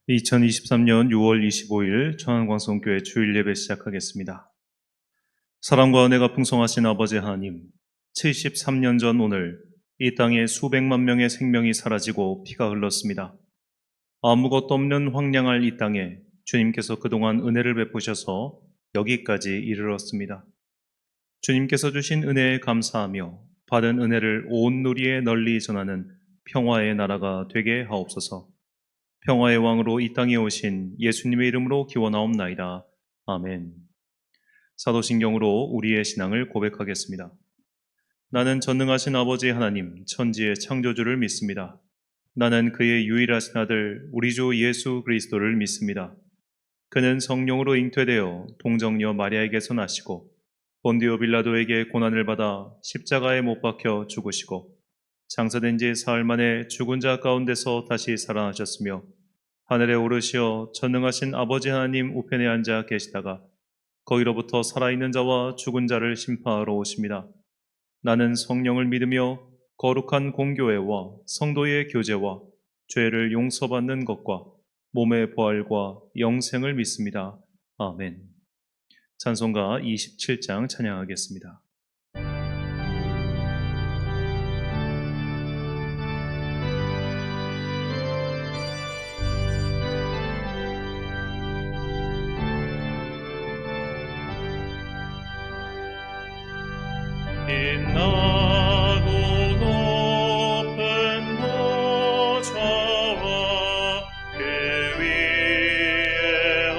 2023년 6월 25일 천안광성교회 주일 예배 시작하겠습니다. 사랑과 은혜가 풍성하신 아버지 하나님, 73년 전 오늘 이 땅에 수백만 명의 생명이 사라지고 피가 흘렀습니다. 아무것도 없는 황량할 이 땅에 주님께서 그동안 은혜를 베푸셔서 여기까지 이르렀습니다. 주님께서 주신 은혜에 감사하며 받은 은혜를 온 누리에 널리 전하는 평화의 나라가 되게 하옵소서. 평화의 왕으로 이 땅에 오신 예수님의 이름으로 기원하옵나이다. 아멘. 사도신경으로 우리의 신앙을 고백하겠습니다. 나는 전능하신 아버지 하나님, 천지의 창조주를 믿습니다. 나는 그의 유일하신 아들, 우리 주 예수 그리스도를 믿습니다. 그는 성령으로 잉태되어 동정녀 마리아에게서 나시고 본디오 빌라도에게 고난을 받아 십자가에 못 박혀 죽으시고 장사된 지 사흘 만에 죽은 자 가운데서 다시 살아나셨으며 하늘에 오르시어 전능하신 아버지 하나님 우편에 앉아 계시다가 거기로부터 살아있는 자와 죽은 자를 심판하러 오십니다. 나는 성령을 믿으며 거룩한 공교회와 성도의 교제와 죄를 용서받는 것과 몸의 부활과 영생을 믿습니다. 아멘. 찬송가 27장 찬양하겠습니다. 빛나고 높은 보좌와 그 위에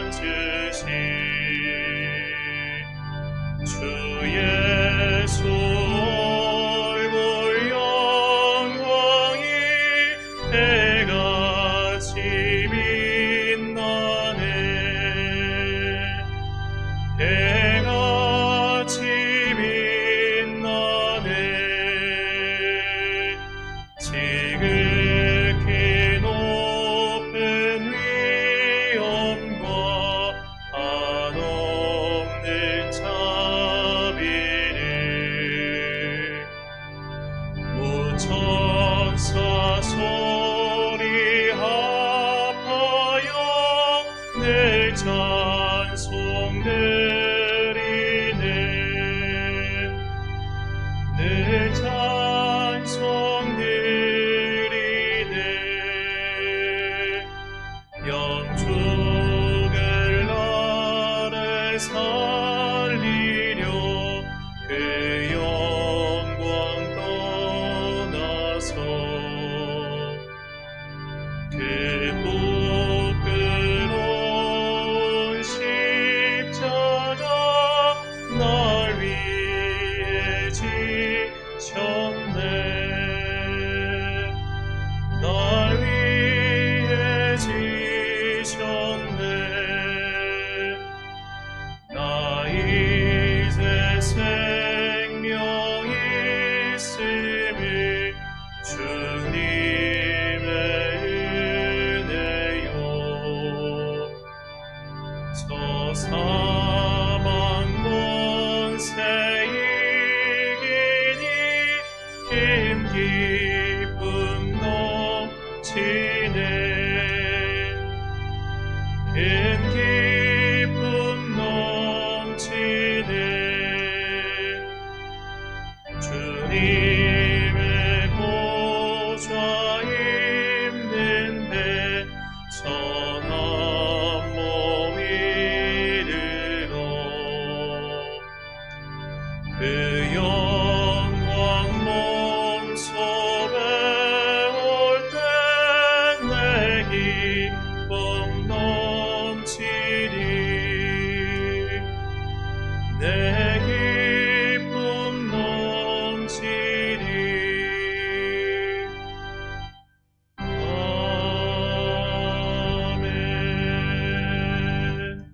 앉으신 주 예수 얼굴 영광이 해같이 빛나네. 해같이 빛나네. 지극히 높은 위엄과 한없는 자비를 무천사 소리 합하여 늘 찬송드리네. 늘 찬송드리네. 영축을 나를 살리려 그 영광 떠나서 그 부끄러운 십자가 날 위해 지셨네. 날 위해 지셨네. 나 이제 생명 있음을 주님의 은혜요. 저 사망 권세 이기니 힘 기쁨 넘치네. 큰 기쁨 넘치네. 주님의 보좌 있는데 선한 몸 이르러 그 영광 몸속에 올 때 내 기쁨 넘치리. 내 기쁨 넘치리. 아멘.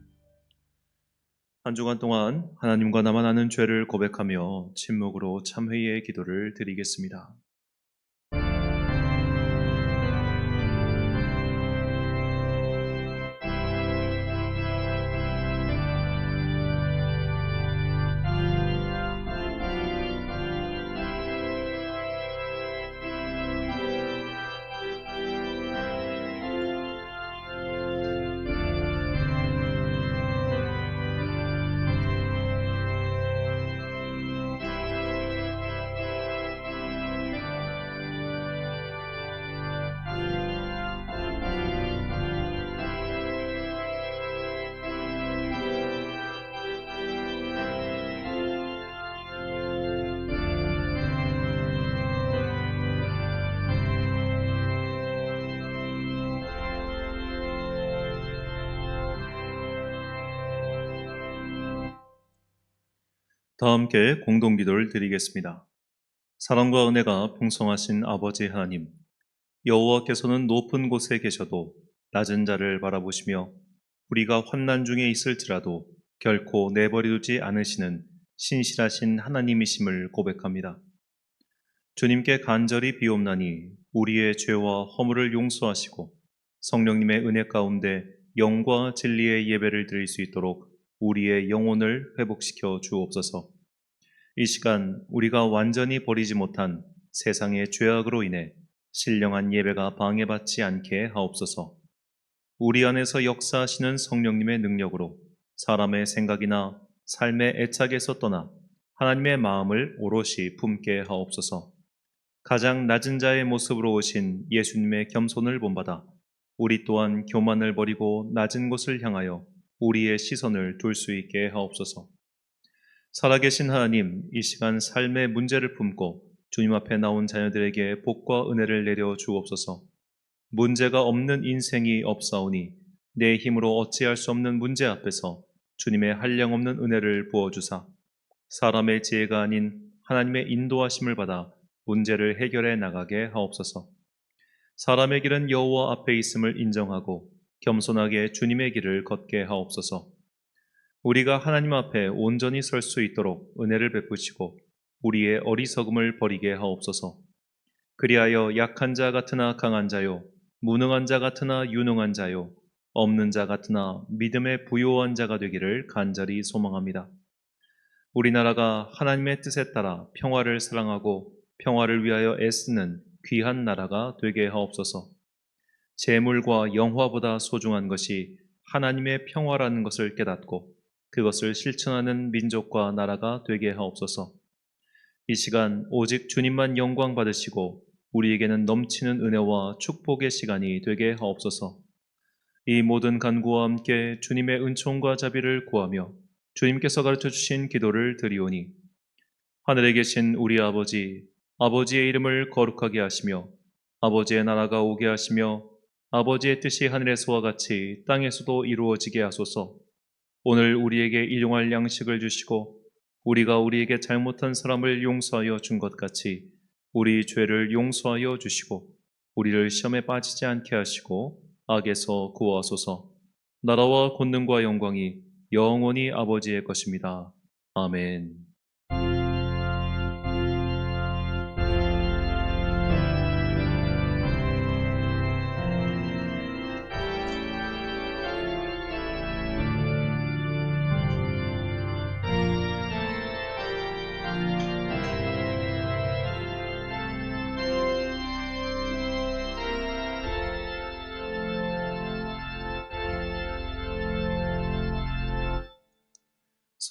한 주간 동안 하나님과 나만 아는 죄를 고백하며 침묵으로 참회의 기도를 드리겠습니다. 다 함께 공동기도를 드리겠습니다. 사랑과 은혜가 풍성하신 아버지 하나님, 여호와께서는 높은 곳에 계셔도 낮은 자를 바라보시며 우리가 환난 중에 있을지라도 결코 내버려두지 않으시는 신실하신 하나님이심을 고백합니다. 주님께 간절히 비옵나니 우리의 죄와 허물을 용서하시고 성령님의 은혜 가운데 영과 진리의 예배를 드릴 수 있도록 우리의 영혼을 회복시켜 주옵소서. 이 시간 우리가 완전히 버리지 못한 세상의 죄악으로 인해 신령한 예배가 방해받지 않게 하옵소서. 우리 안에서 역사하시는 성령님의 능력으로 사람의 생각이나 삶의 애착에서 떠나 하나님의 마음을 오롯이 품게 하옵소서. 가장 낮은 자의 모습으로 오신 예수님의 겸손을 본받아 우리 또한 교만을 버리고 낮은 곳을 향하여 우리의 시선을 둘 수 있게 하옵소서. 살아계신 하나님, 이 시간 삶의 문제를 품고 주님 앞에 나온 자녀들에게 복과 은혜를 내려 주옵소서. 문제가 없는 인생이 없사오니 내 힘으로 어찌할 수 없는 문제 앞에서 주님의 한량없는 은혜를 부어주사 사람의 지혜가 아닌 하나님의 인도하심을 받아 문제를 해결해 나가게 하옵소서. 사람의 길은 여호와 앞에 있음을 인정하고 겸손하게 주님의 길을 걷게 하옵소서. 우리가 하나님 앞에 온전히 설 수 있도록 은혜를 베푸시고 우리의 어리석음을 버리게 하옵소서. 그리하여 약한 자 같으나 강한 자요, 무능한 자 같으나 유능한 자요, 없는 자 같으나 믿음에 부요한 자가 되기를 간절히 소망합니다. 우리나라가 하나님의 뜻에 따라 평화를 사랑하고 평화를 위하여 애쓰는 귀한 나라가 되게 하옵소서. 재물과 영화보다 소중한 것이 하나님의 평화라는 것을 깨닫고 그것을 실천하는 민족과 나라가 되게 하옵소서. 이 시간 오직 주님만 영광 받으시고 우리에게는 넘치는 은혜와 축복의 시간이 되게 하옵소서. 이 모든 간구와 함께 주님의 은총과 자비를 구하며 주님께서 가르쳐 주신 기도를 드리오니 하늘에 계신 우리 아버지, 아버지의 이름을 거룩하게 하시며 아버지의 나라가 오게 하시며 아버지의 뜻이 하늘에서와 같이 땅에서도 이루어지게 하소서. 오늘 우리에게 일용할 양식을 주시고 우리가 우리에게 잘못한 사람을 용서하여 준 것 같이 우리 죄를 용서하여 주시고 우리를 시험에 빠지지 않게 하시고 악에서 구하소서. 나라와 권능과 영광이 영원히 아버지의 것입니다. 아멘.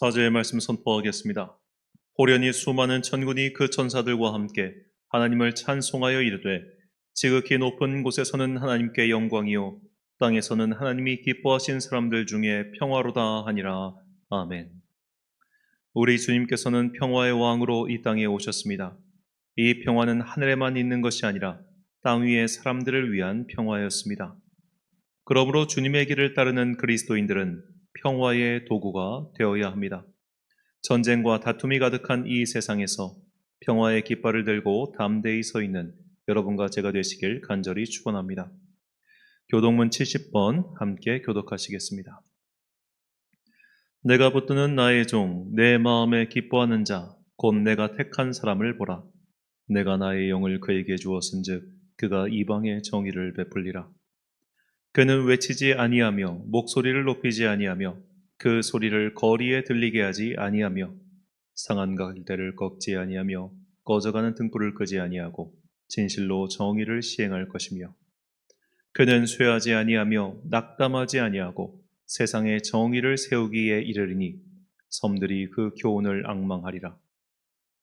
사제의 말씀 선포하겠습니다. 호련히 수많은 천군이 그 천사들과 함께 하나님을 찬송하여 이르되 지극히 높은 곳에서는 하나님께 영광이요 땅에서는 하나님이 기뻐하신 사람들 중에 평화로다 하니라. 아멘. 우리 주님께서는 평화의 왕으로 이 땅에 오셨습니다. 이 평화는 하늘에만 있는 것이 아니라 땅 위의 사람들을 위한 평화였습니다. 그러므로 주님의 길을 따르는 그리스도인들은 평화의 도구가 되어야 합니다. 전쟁과 다툼이 가득한 이 세상에서 평화의 깃발을 들고 담대히 서 있는 여러분과 제가 되시길 간절히 축원합니다. 교동문 70번 함께 교독하시겠습니다. 내가 붙드는 나의 종, 내 마음에 기뻐하는 자, 곧 내가 택한 사람을 보라. 내가 나의 영을 그에게 주었은즉 그가 이방의 정의를 베풀리라. 그는 외치지 아니하며 목소리를 높이지 아니하며 그 소리를 거리에 들리게 하지 아니하며 상한 갈대를 꺾지 아니하며 꺼져가는 등불을 끄지 아니하고 진실로 정의를 시행할 것이며 그는 쇠하지 아니하며 낙담하지 아니하고 세상에 정의를 세우기에 이르리니 섬들이 그 교훈을 앙망하리라.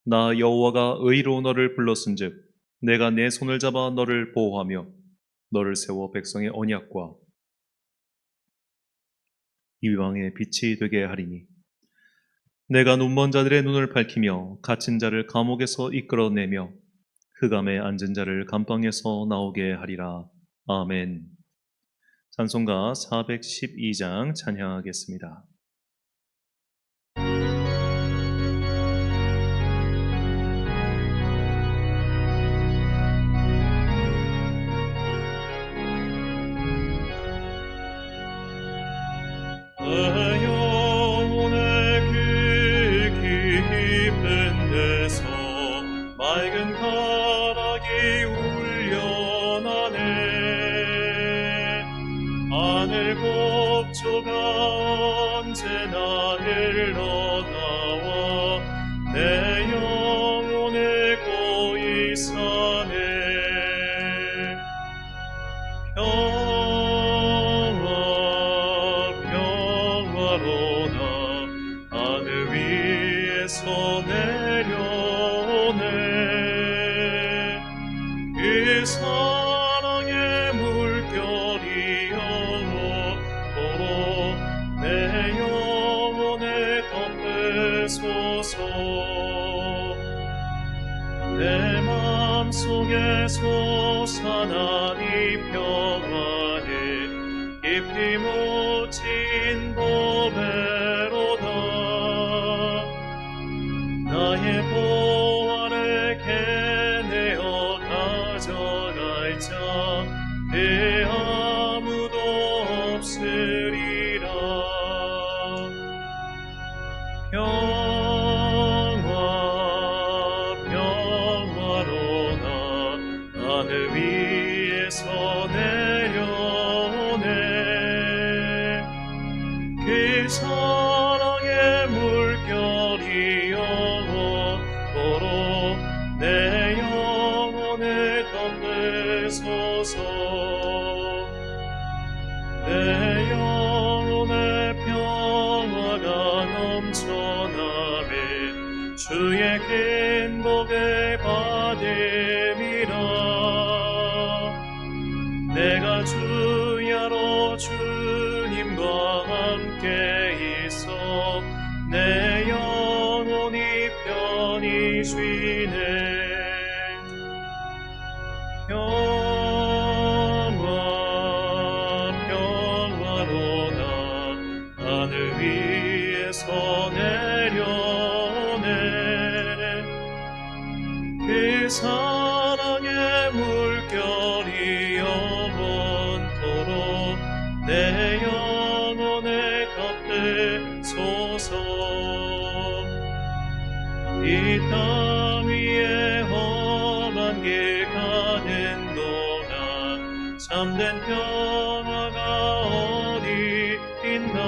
나 여호와가 의로 너를 불렀은즉 내가 내 손을 잡아 너를 보호하며 너를 세워 백성의 언약과 이방의 빛이 되게 하리니 내가 눈먼 자들의 눈을 밝히며 갇힌 자를 감옥에서 이끌어내며 흑암에 앉은 자를 감방에서 나오게 하리라. 아멘. 찬송가 412장 찬양하겠습니다. 내 영혼의 그 깊은 데서 맑은 가락이 울려나네. 하늘 곡조가 언제나 흘러나와 내 영혼을 고이 사네. 평화로다 하늘 위에서 내려오네. 그 사랑의 물결이여 도로 내 영혼을 덮으소서. 내 맘속에 솟아난 이 평화는 깊이 묻힌 보배로다. 나의 보화를 캐내어 가져갈 자 그 아무도 없으리라. 평화로다 하늘 위에서 내려오네. 그 사랑의 물결이여 도로 내 영혼을 덮으소서. 내 영혼의 평화가 넘쳐나네. 주의 큰 복을 받음이라. 내가 주야로 주님과 함께 있어 내 영혼이 편히 쉬네. 평화로다 하늘 위에서 내려오네. 그 사랑의 물결이 영원토록 내 영혼을 덮으소서. 이 땅 위에 험한 길 가는 동안 참된 평화가 어디 있나.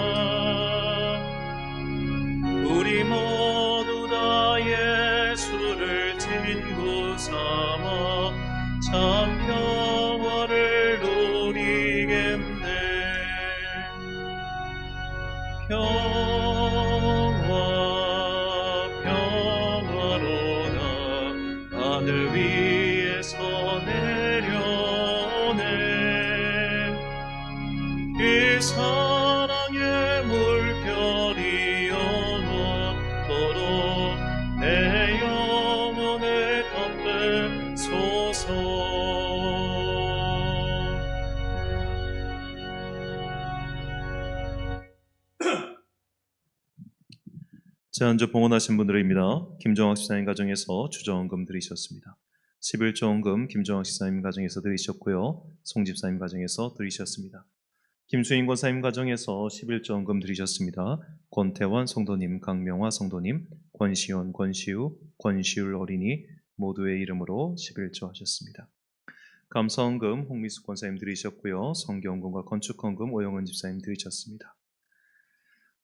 우리 모두 다 예수를 친구 삼아 참 평화를 누리겠네. 평화로다 하늘 위에서 내려오네. 그 사랑의 물결이 영원토록 내 영혼을 덮으소서. 지난주 봉헌하신 분들입니다. 김정학 집사님 가정에서 주정헌금 드리셨습니다. 11조 헌금 김정학 집사님 가정에서 드리셨고요. 송 집사님 가정에서 드리셨습니다. 김수인 권사님 가정에서 11조 헌금 드리셨습니다. 권태환 성도님, 강명화 성도님, 권시원, 권시우, 권시울 어린이 모두의 이름으로 11조 하셨습니다. 감사헌금 홍미숙 권사님 드리셨고요. 성경헌금과 건축헌금 오영은 집사님 드리셨습니다.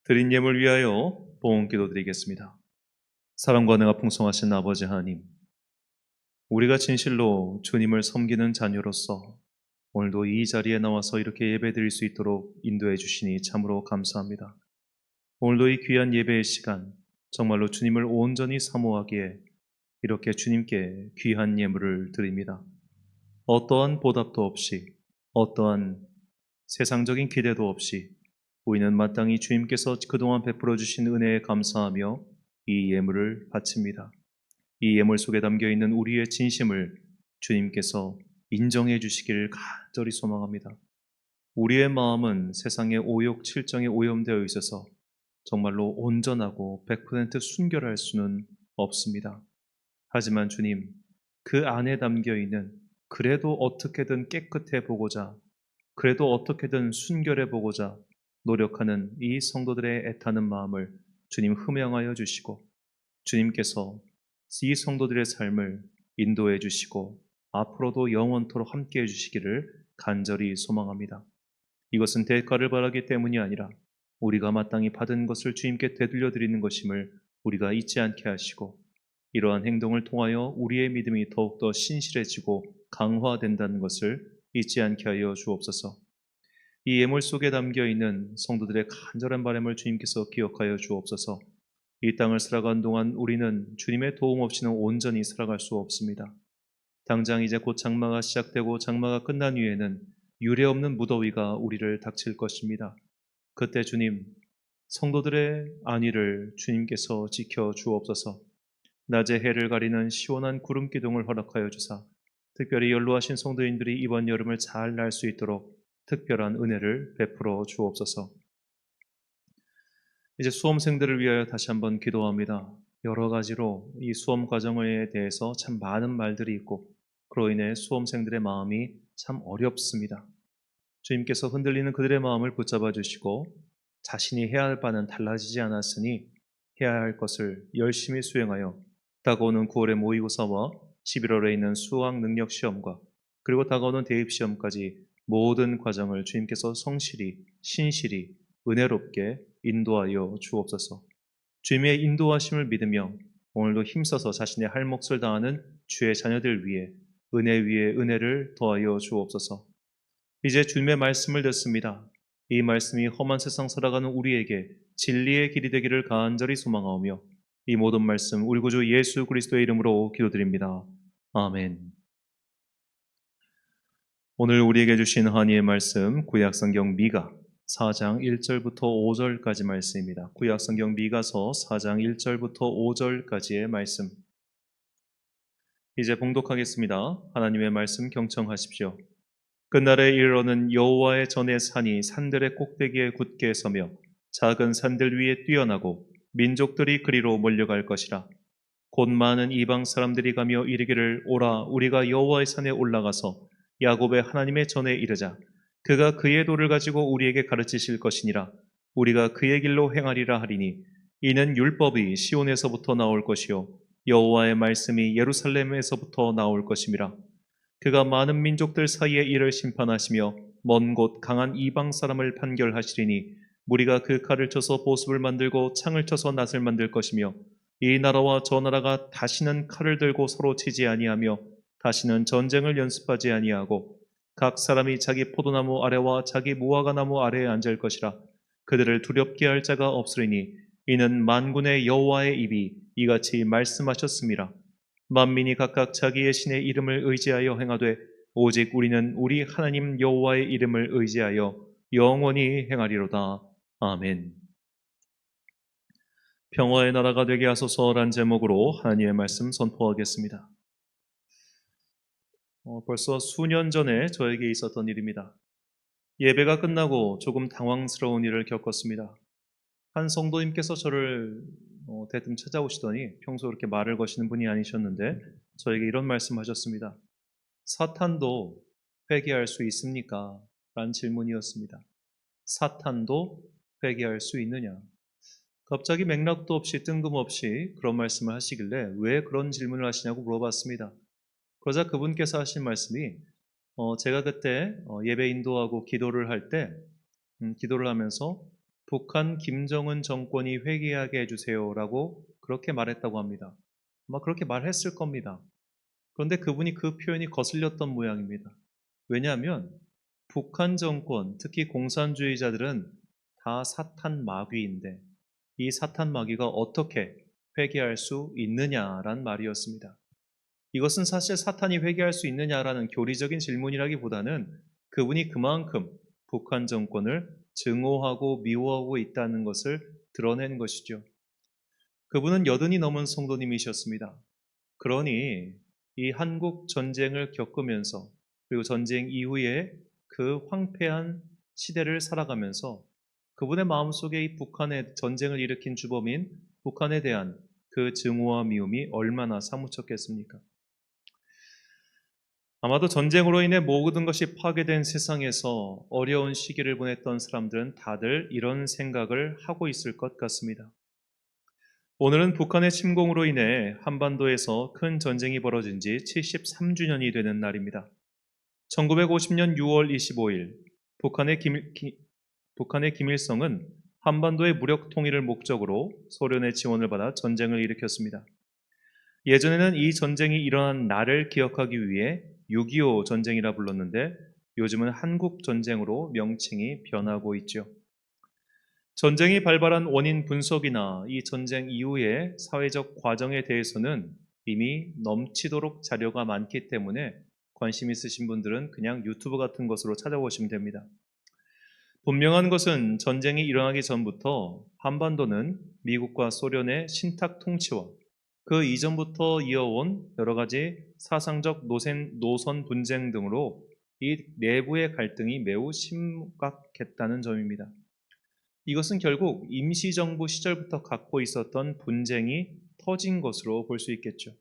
드린 예물 위하여 봉헌기도 드리겠습니다. 사랑과 은혜가 풍성하신 아버지 하나님, 우리가 진실로 주님을 섬기는 자녀로서 오늘도 이 자리에 나와서 이렇게 예배드릴 수 있도록 인도해 주시니 참으로 감사합니다. 오늘도 이 귀한 예배의 시간, 정말로 주님을 온전히 사모하기에 이렇게 주님께 귀한 예물을 드립니다. 어떠한 보답도 없이, 어떠한 세상적인 기대도 없이 우리는 마땅히 주님께서 그동안 베풀어 주신 은혜에 감사하며 이 예물을 바칩니다. 이 예물 속에 담겨있는 우리의 진심을 주님께서 인정해 주시기를 간절히 소망합니다. 우리의 마음은 세상의 오욕, 칠정에 오염되어 있어서 정말로 온전하고 100% 순결할 수는 없습니다. 하지만 주님, 그 안에 담겨있는 그래도 어떻게든 깨끗해 보고자, 그래도 어떻게든 순결해 보고자 노력하는 이 성도들의 애타는 마음을 주님 흠양하여 주시고 주님께서 이 성도들의 삶을 인도해 주시고 앞으로도 영원토록 함께해 주시기를 간절히 소망합니다. 이것은 대가를 바라기 때문이 아니라 우리가 마땅히 받은 것을 주님께 되돌려 드리는 것임을 우리가 잊지 않게 하시고 이러한 행동을 통하여 우리의 믿음이 더욱더 신실해지고 강화된다는 것을 잊지 않게 하여 주옵소서. 이 예물 속에 담겨 있는 성도들의 간절한 바람을 주님께서 기억하여 주옵소서. 이 땅을 살아간 동안 우리는 주님의 도움 없이는 온전히 살아갈 수 없습니다. 당장 이제 곧 장마가 시작되고 장마가 끝난 후에는 유례없는 무더위가 우리를 닥칠 것입니다. 그때 주님, 성도들의 안위를 주님께서 지켜 주옵소서. 낮에 해를 가리는 시원한 구름 기둥을 허락하여 주사 특별히 연로하신 성도인들이 이번 여름을 잘 날 수 있도록 특별한 은혜를 베풀어 주옵소서. 이제 수험생들을 위하여 다시 한번 기도합니다. 여러 가지로 이 수험 과정에 대해서 참 많은 말들이 있고 그로 인해 수험생들의 마음이 참 어렵습니다. 주님께서 흔들리는 그들의 마음을 붙잡아 주시고 자신이 해야 할 바는 달라지지 않았으니 해야 할 것을 열심히 수행하여 다가오는 9월의 모의고사와 11월에 있는 수학 능력 시험과 그리고 다가오는 대입 시험까지 모든 과정을 주님께서 성실히 신실히 은혜롭게 인도하여 주옵소서. 주님의 인도하심을 믿으며 오늘도 힘써서 자신의 할 몫을 다하는 주의 자녀들 위해 은혜 위에 은혜를 더하여 주옵소서. 이제 주님의 말씀을 듣습니다. 이 말씀이 험한 세상 살아가는 우리에게 진리의 길이 되기를 간절히 소망하오며 이 모든 말씀 우리 구주 예수 그리스도의 이름으로 기도드립니다. 아멘. 오늘 우리에게 주신 한이의 말씀 구약성경 미가 4장 1절부터 5절까지 말씀입니다. 구약성경 미가서 4장 1절부터 5절까지의 말씀. 이제 봉독하겠습니다. 하나님의 말씀 경청하십시오. 그날에 이르러는 여호와의 전의 산이 산들의 꼭대기에 굳게 서며 작은 산들 위에 뛰어나고 민족들이 그리로 몰려갈 것이라. 곧 많은 이방 사람들이 가며 이르기를 오라 우리가 여호와의 산에 올라가서 야곱의 하나님의 전에 이르자. 그가 그의 도를 가지고 우리에게 가르치실 것이니라. 우리가 그의 길로 행하리라 하리니 이는 율법이 시온에서부터 나올 것이요 여호와의 말씀이 예루살렘에서부터 나올 것임이라. 그가 많은 민족들 사이에 이를 심판하시며 먼 곳 강한 이방 사람을 판결하시리니 무리가 그 칼을 쳐서 보습을 만들고 창을 쳐서 낫을 만들 것이며 이 나라와 저 나라가 다시는 칼을 들고 서로 치지 아니하며 다시는 전쟁을 연습하지 아니하고 각 사람이 자기 포도나무 아래와 자기 무화과나무 아래에 앉을 것이라. 그들을 두렵게 할 자가 없으리니 이는 만군의 여호와의 입이 이같이 말씀하셨음이라. 만민이 각각 자기의 신의 이름을 의지하여 행하되 오직 우리는 우리 하나님 여호와의 이름을 의지하여 영원히 행하리로다. 아멘. 평화의 나라가 되게 하소서란 제목으로 하나님의 말씀 선포하겠습니다. 벌써 수년 전에 저에게 있었던 일입니다. 예배가 끝나고 조금 당황스러운 일을 겪었습니다. 한 성도님께서 저를 대뜸 찾아오시더니 평소 그렇게 말을 거시는 분이 아니셨는데 저에게 이런 말씀하셨습니다. 사탄도 회개할 수 있습니까? 라는 질문이었습니다. 사탄도 회개할 수 있느냐? 갑자기 맥락도 없이 뜬금없이 그런 말씀을 하시길래 왜 그런 질문을 하시냐고 물어봤습니다. 그러자 그분께서 하신 말씀이 제가 그때 예배 인도하고 기도를 할 때 기도를 하면서 북한 김정은 정권이 회개하게 해주세요라고 그렇게 말했다고 합니다. 아마 그렇게 말했을 겁니다. 그런데 그분이 그 표현이 거슬렸던 모양입니다. 왜냐하면 북한 정권, 특히 공산주의자들은 다 사탄 마귀인데 이 사탄 마귀가 어떻게 회개할 수 있느냐라는 말이었습니다. 이것은 사실 사탄이 회개할 수 있느냐라는 교리적인 질문이라기보다는 그분이 그만큼 북한 정권을 증오하고 미워하고 있다는 것을 드러낸 것이죠. 그분은 80이 넘은 성도님이셨습니다. 그러니 이 한국 전쟁을 겪으면서 그리고 전쟁 이후에 그 황폐한 시대를 살아가면서 그분의 마음속에 이 북한의 전쟁을 일으킨 주범인 북한에 대한 그 증오와 미움이 얼마나 사무쳤겠습니까? 아마도 전쟁으로 인해 모든 것이 파괴된 세상에서 어려운 시기를 보냈던 사람들은 다들 이런 생각을 하고 있을 것 같습니다. 오늘은 북한의 침공으로 인해 한반도에서 큰 전쟁이 벌어진 지 73주년이 되는 날입니다. 1950년 6월 25일 북한의 김일성은 한반도의 무력 통일을 목적으로 소련의 지원을 받아 전쟁을 일으켰습니다. 예전에는 이 전쟁이 일어난 날을 기억하기 위해 6.25 전쟁이라 불렀는데 요즘은 한국 전쟁으로 명칭이 변하고 있죠. 전쟁이 발발한 원인 분석이나 이 전쟁 이후의 사회적 과정에 대해서는 이미 넘치도록 자료가 많기 때문에 관심 있으신 분들은 그냥 유튜브 같은 것으로 찾아보시면 됩니다. 분명한 것은 전쟁이 일어나기 전부터 한반도는 미국과 소련의 신탁 통치와 그 이전부터 이어온 여러 가지 사상적 노선 분쟁 등으로 이 내부의 갈등이 매우 심각했다는 점입니다. 이것은 결국 임시정부 시절부터 갖고 있었던 분쟁이 터진 것으로 볼 수 있겠죠.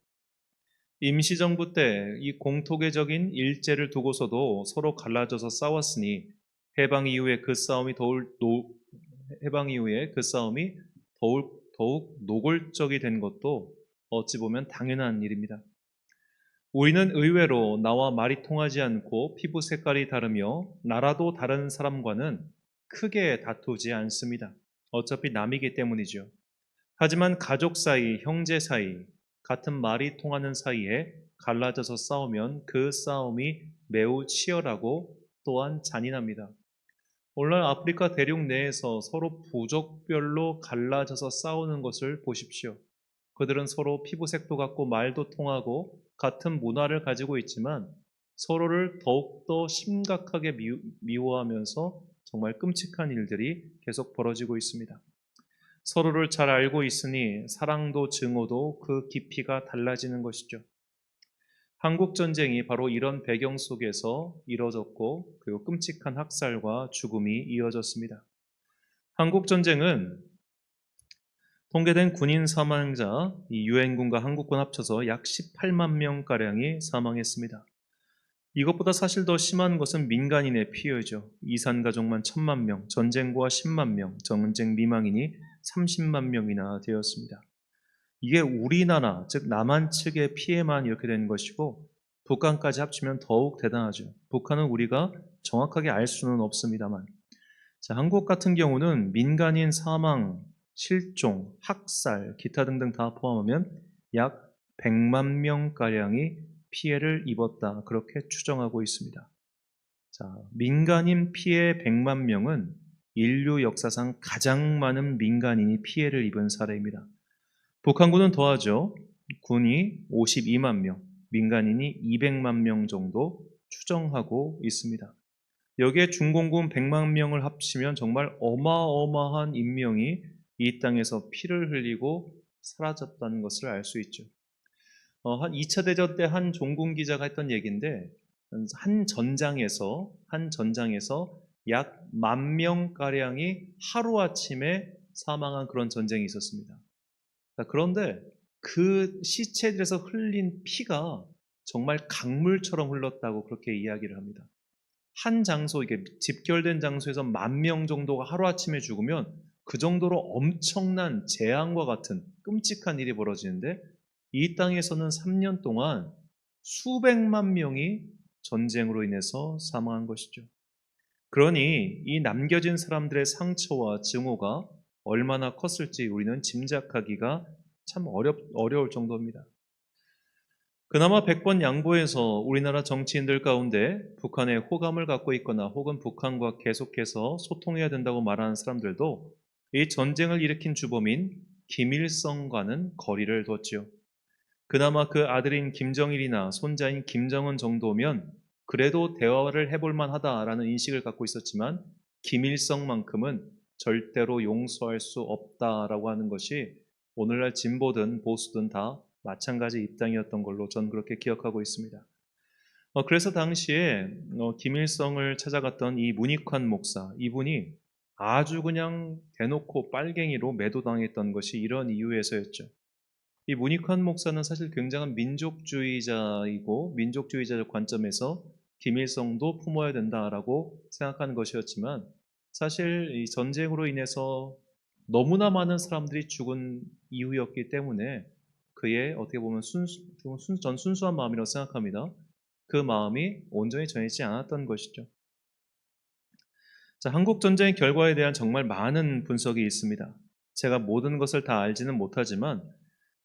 임시정부 때 이 공토계적인 일제를 두고서도 서로 갈라져서 싸웠으니 해방 이후에 그 싸움이 더욱 노골적이 된 것도 어찌 보면 당연한 일입니다. 우리는 의외로 나와 말이 통하지 않고 피부 색깔이 다르며 나라도 다른 사람과는 크게 다투지 않습니다. 어차피 남이기 때문이죠. 하지만 가족 사이, 형제 사이, 같은 말이 통하는 사이에 갈라져서 싸우면 그 싸움이 매우 치열하고 또한 잔인합니다. 오늘날 아프리카 대륙 내에서 서로 부족별로 갈라져서 싸우는 것을 보십시오. 그들은 서로 피부색도 같고 말도 통하고 같은 문화를 가지고 있지만 서로를 더욱더 심각하게 미워하면서 정말 끔찍한 일들이 계속 벌어지고 있습니다. 서로를 잘 알고 있으니 사랑도 증오도 그 깊이가 달라지는 것이죠. 한국 전쟁이 바로 이런 배경 속에서 이뤄졌고 그리고 끔찍한 학살과 죽음이 이어졌습니다. 한국 전쟁은 통계된 군인 사망자, 이 유엔군과 한국군 합쳐서 약 18만 명가량이 사망했습니다. 이것보다 사실 더 심한 것은 민간인의 피해죠. 이산 가족만 1,000만 명, 전쟁과 10만 명, 전쟁 미망인이 30만 명이나 되었습니다. 이게 우리나라, 즉 남한 측의 피해만 이렇게 된 것이고 북한까지 합치면 더욱 대단하죠. 북한은 우리가 정확하게 알 수는 없습니다만. 자, 한국 같은 경우는 민간인 사망, 실종, 학살, 기타 등등 다 포함하면 약 100만 명가량이 피해를 입었다. 그렇게 추정하고 있습니다. 자, 민간인 피해 100만 명은 인류 역사상 가장 많은 민간인이 피해를 입은 사례입니다. 북한군은 더하죠. 군이 52만 명, 민간인이 200만 명 정도 추정하고 있습니다. 여기에 중공군 100만 명을 합치면 정말 어마어마한 인명이 이 땅에서 피를 흘리고 사라졌다는 것을 알 수 있죠. 한 2차 대전 때 한 종군 기자가 했던 얘기인데 한 전장에서 약 10,000명가량이 하루아침에 사망한 그런 전쟁이 있었습니다. 그런데 그 시체들에서 흘린 피가 정말 강물처럼 흘렀다고 그렇게 이야기를 합니다. 한 장소, 이게 집결된 장소에서 10,000명 정도가 하루아침에 죽으면 그 정도로 엄청난 재앙과 같은 끔찍한 일이 벌어지는데 이 땅에서는 3년 동안 수백만 명이 전쟁으로 인해서 사망한 것이죠. 그러니 이 남겨진 사람들의 상처와 증오가 얼마나 컸을지 우리는 짐작하기가 참 어려울 정도입니다. 그나마 100번 양보해서 우리나라 정치인들 가운데 북한에 호감을 갖고 있거나 혹은 북한과 계속해서 소통해야 된다고 말하는 사람들도 이 전쟁을 일으킨 주범인 김일성과는 거리를 뒀지요. 그나마 그 아들인 김정일이나 손자인 김정은 정도면 그래도 대화를 해볼 만하다라는 인식을 갖고 있었지만 김일성만큼은 절대로 용서할 수 없다라고 하는 것이 오늘날 진보든 보수든 다 마찬가지 입장이었던 걸로 전 그렇게 기억하고 있습니다. 그래서 당시에 김일성을 찾아갔던 이 문익환 목사, 이분이 아주 그냥 대놓고 빨갱이로 매도당했던 것이 이런 이유에서였죠. 이 문익환 목사는 사실 굉장한 민족주의자이고 민족주의자적 관점에서 김일성도 품어야 된다라고 생각하는 것이었지만 사실 이 전쟁으로 인해서 너무나 많은 사람들이 죽은 이유였기 때문에 그의 어떻게 보면 전 순수한 마음이라고 생각합니다. 그 마음이 온전히 전해지지 않았던 것이죠. 자, 한국 전쟁의 결과에 대한 정말 많은 분석이 있습니다. 제가 모든 것을 다 알지는 못하지만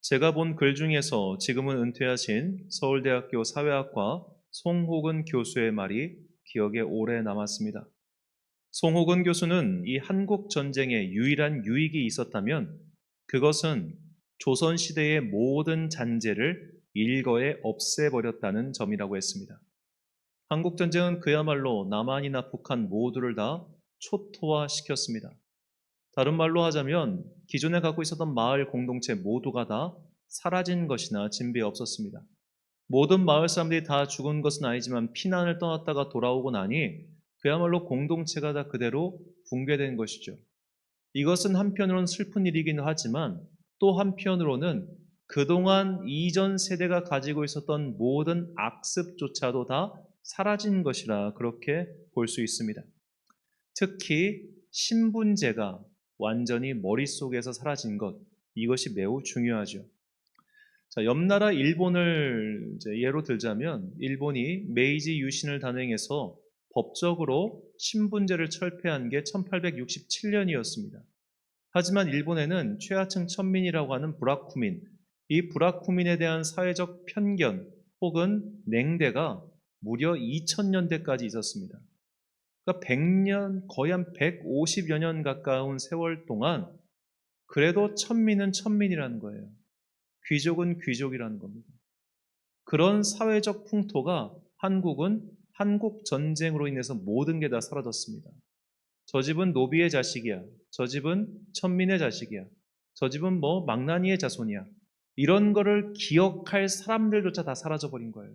제가 본 글 중에서 지금은 은퇴하신 서울대학교 사회학과 송호근 교수의 말이 기억에 오래 남았습니다. 송호근 교수는 이 한국 전쟁에 유일한 유익이 있었다면 그것은 조선시대의 모든 잔재를 일거에 없애버렸다는 점이라고 했습니다. 한국 전쟁은 그야말로 남한이나 북한 모두를 다 초토화시켰습니다. 다른 말로 하자면 기존에 갖고 있었던 마을 공동체 모두가 다 사라진 것이나 진비에 없었습니다. 모든 마을 사람들이 다 죽은 것은 아니지만 피난을 떠났다가 돌아오고 나니 그야말로 공동체가 다 그대로 붕괴된 것이죠. 이것은 한편으로는 슬픈 일이긴 하지만 또 한편으로는 그동안 이전 세대가 가지고 있었던 모든 악습조차도 다 사라진 것이라 그렇게 볼 수 있습니다. 특히 신분제가 완전히 머릿속에서 사라진 것, 이것이 매우 중요하죠. 자, 옆나라 일본을 예로 들자면 일본이 메이지 유신을 단행해서 법적으로 신분제를 철폐한 게 1867년이었습니다. 하지만 일본에는 최하층 천민이라고 하는 부라쿠민, 이 부라쿠민에 대한 사회적 편견 혹은 냉대가 무려 2000년대까지 있었습니다. 그러니까 100년, 거의 한 150여 년 가까운 세월 동안 그래도 천민은 천민이라는 거예요. 귀족은 귀족이라는 겁니다. 그런 사회적 풍토가 한국은 한국 전쟁으로 인해서 모든 게 다 사라졌습니다. 저 집은 노비의 자식이야. 저 집은 천민의 자식이야. 저 집은 뭐 망나니의 자손이야. 이런 거를 기억할 사람들조차 다 사라져버린 거예요.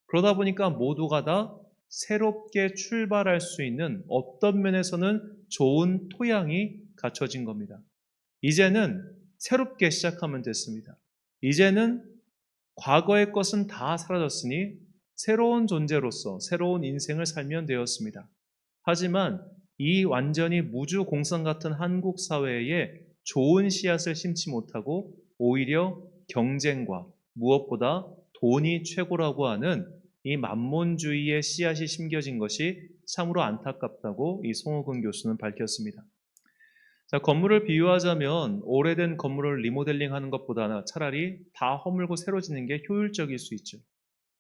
그러다 보니까 모두가 다 새롭게 출발할 수 있는 어떤 면에서는 좋은 토양이 갖춰진 겁니다. 이제는 새롭게 시작하면 됐습니다. 이제는 과거의 것은 다 사라졌으니 새로운 존재로서 새로운 인생을 살면 되었습니다. 하지만 이 완전히 무주 공산 같은 한국 사회에 좋은 씨앗을 심지 못하고 오히려 경쟁과 무엇보다 돈이 최고라고 하는 이 만몬주의의 씨앗이 심겨진 것이 참으로 안타깝다고 이 송호근 교수는 밝혔습니다. 자, 건물을 비유하자면 오래된 건물을 리모델링하는 것보다는 차라리 다 허물고 새로 짓는 게 효율적일 수 있죠.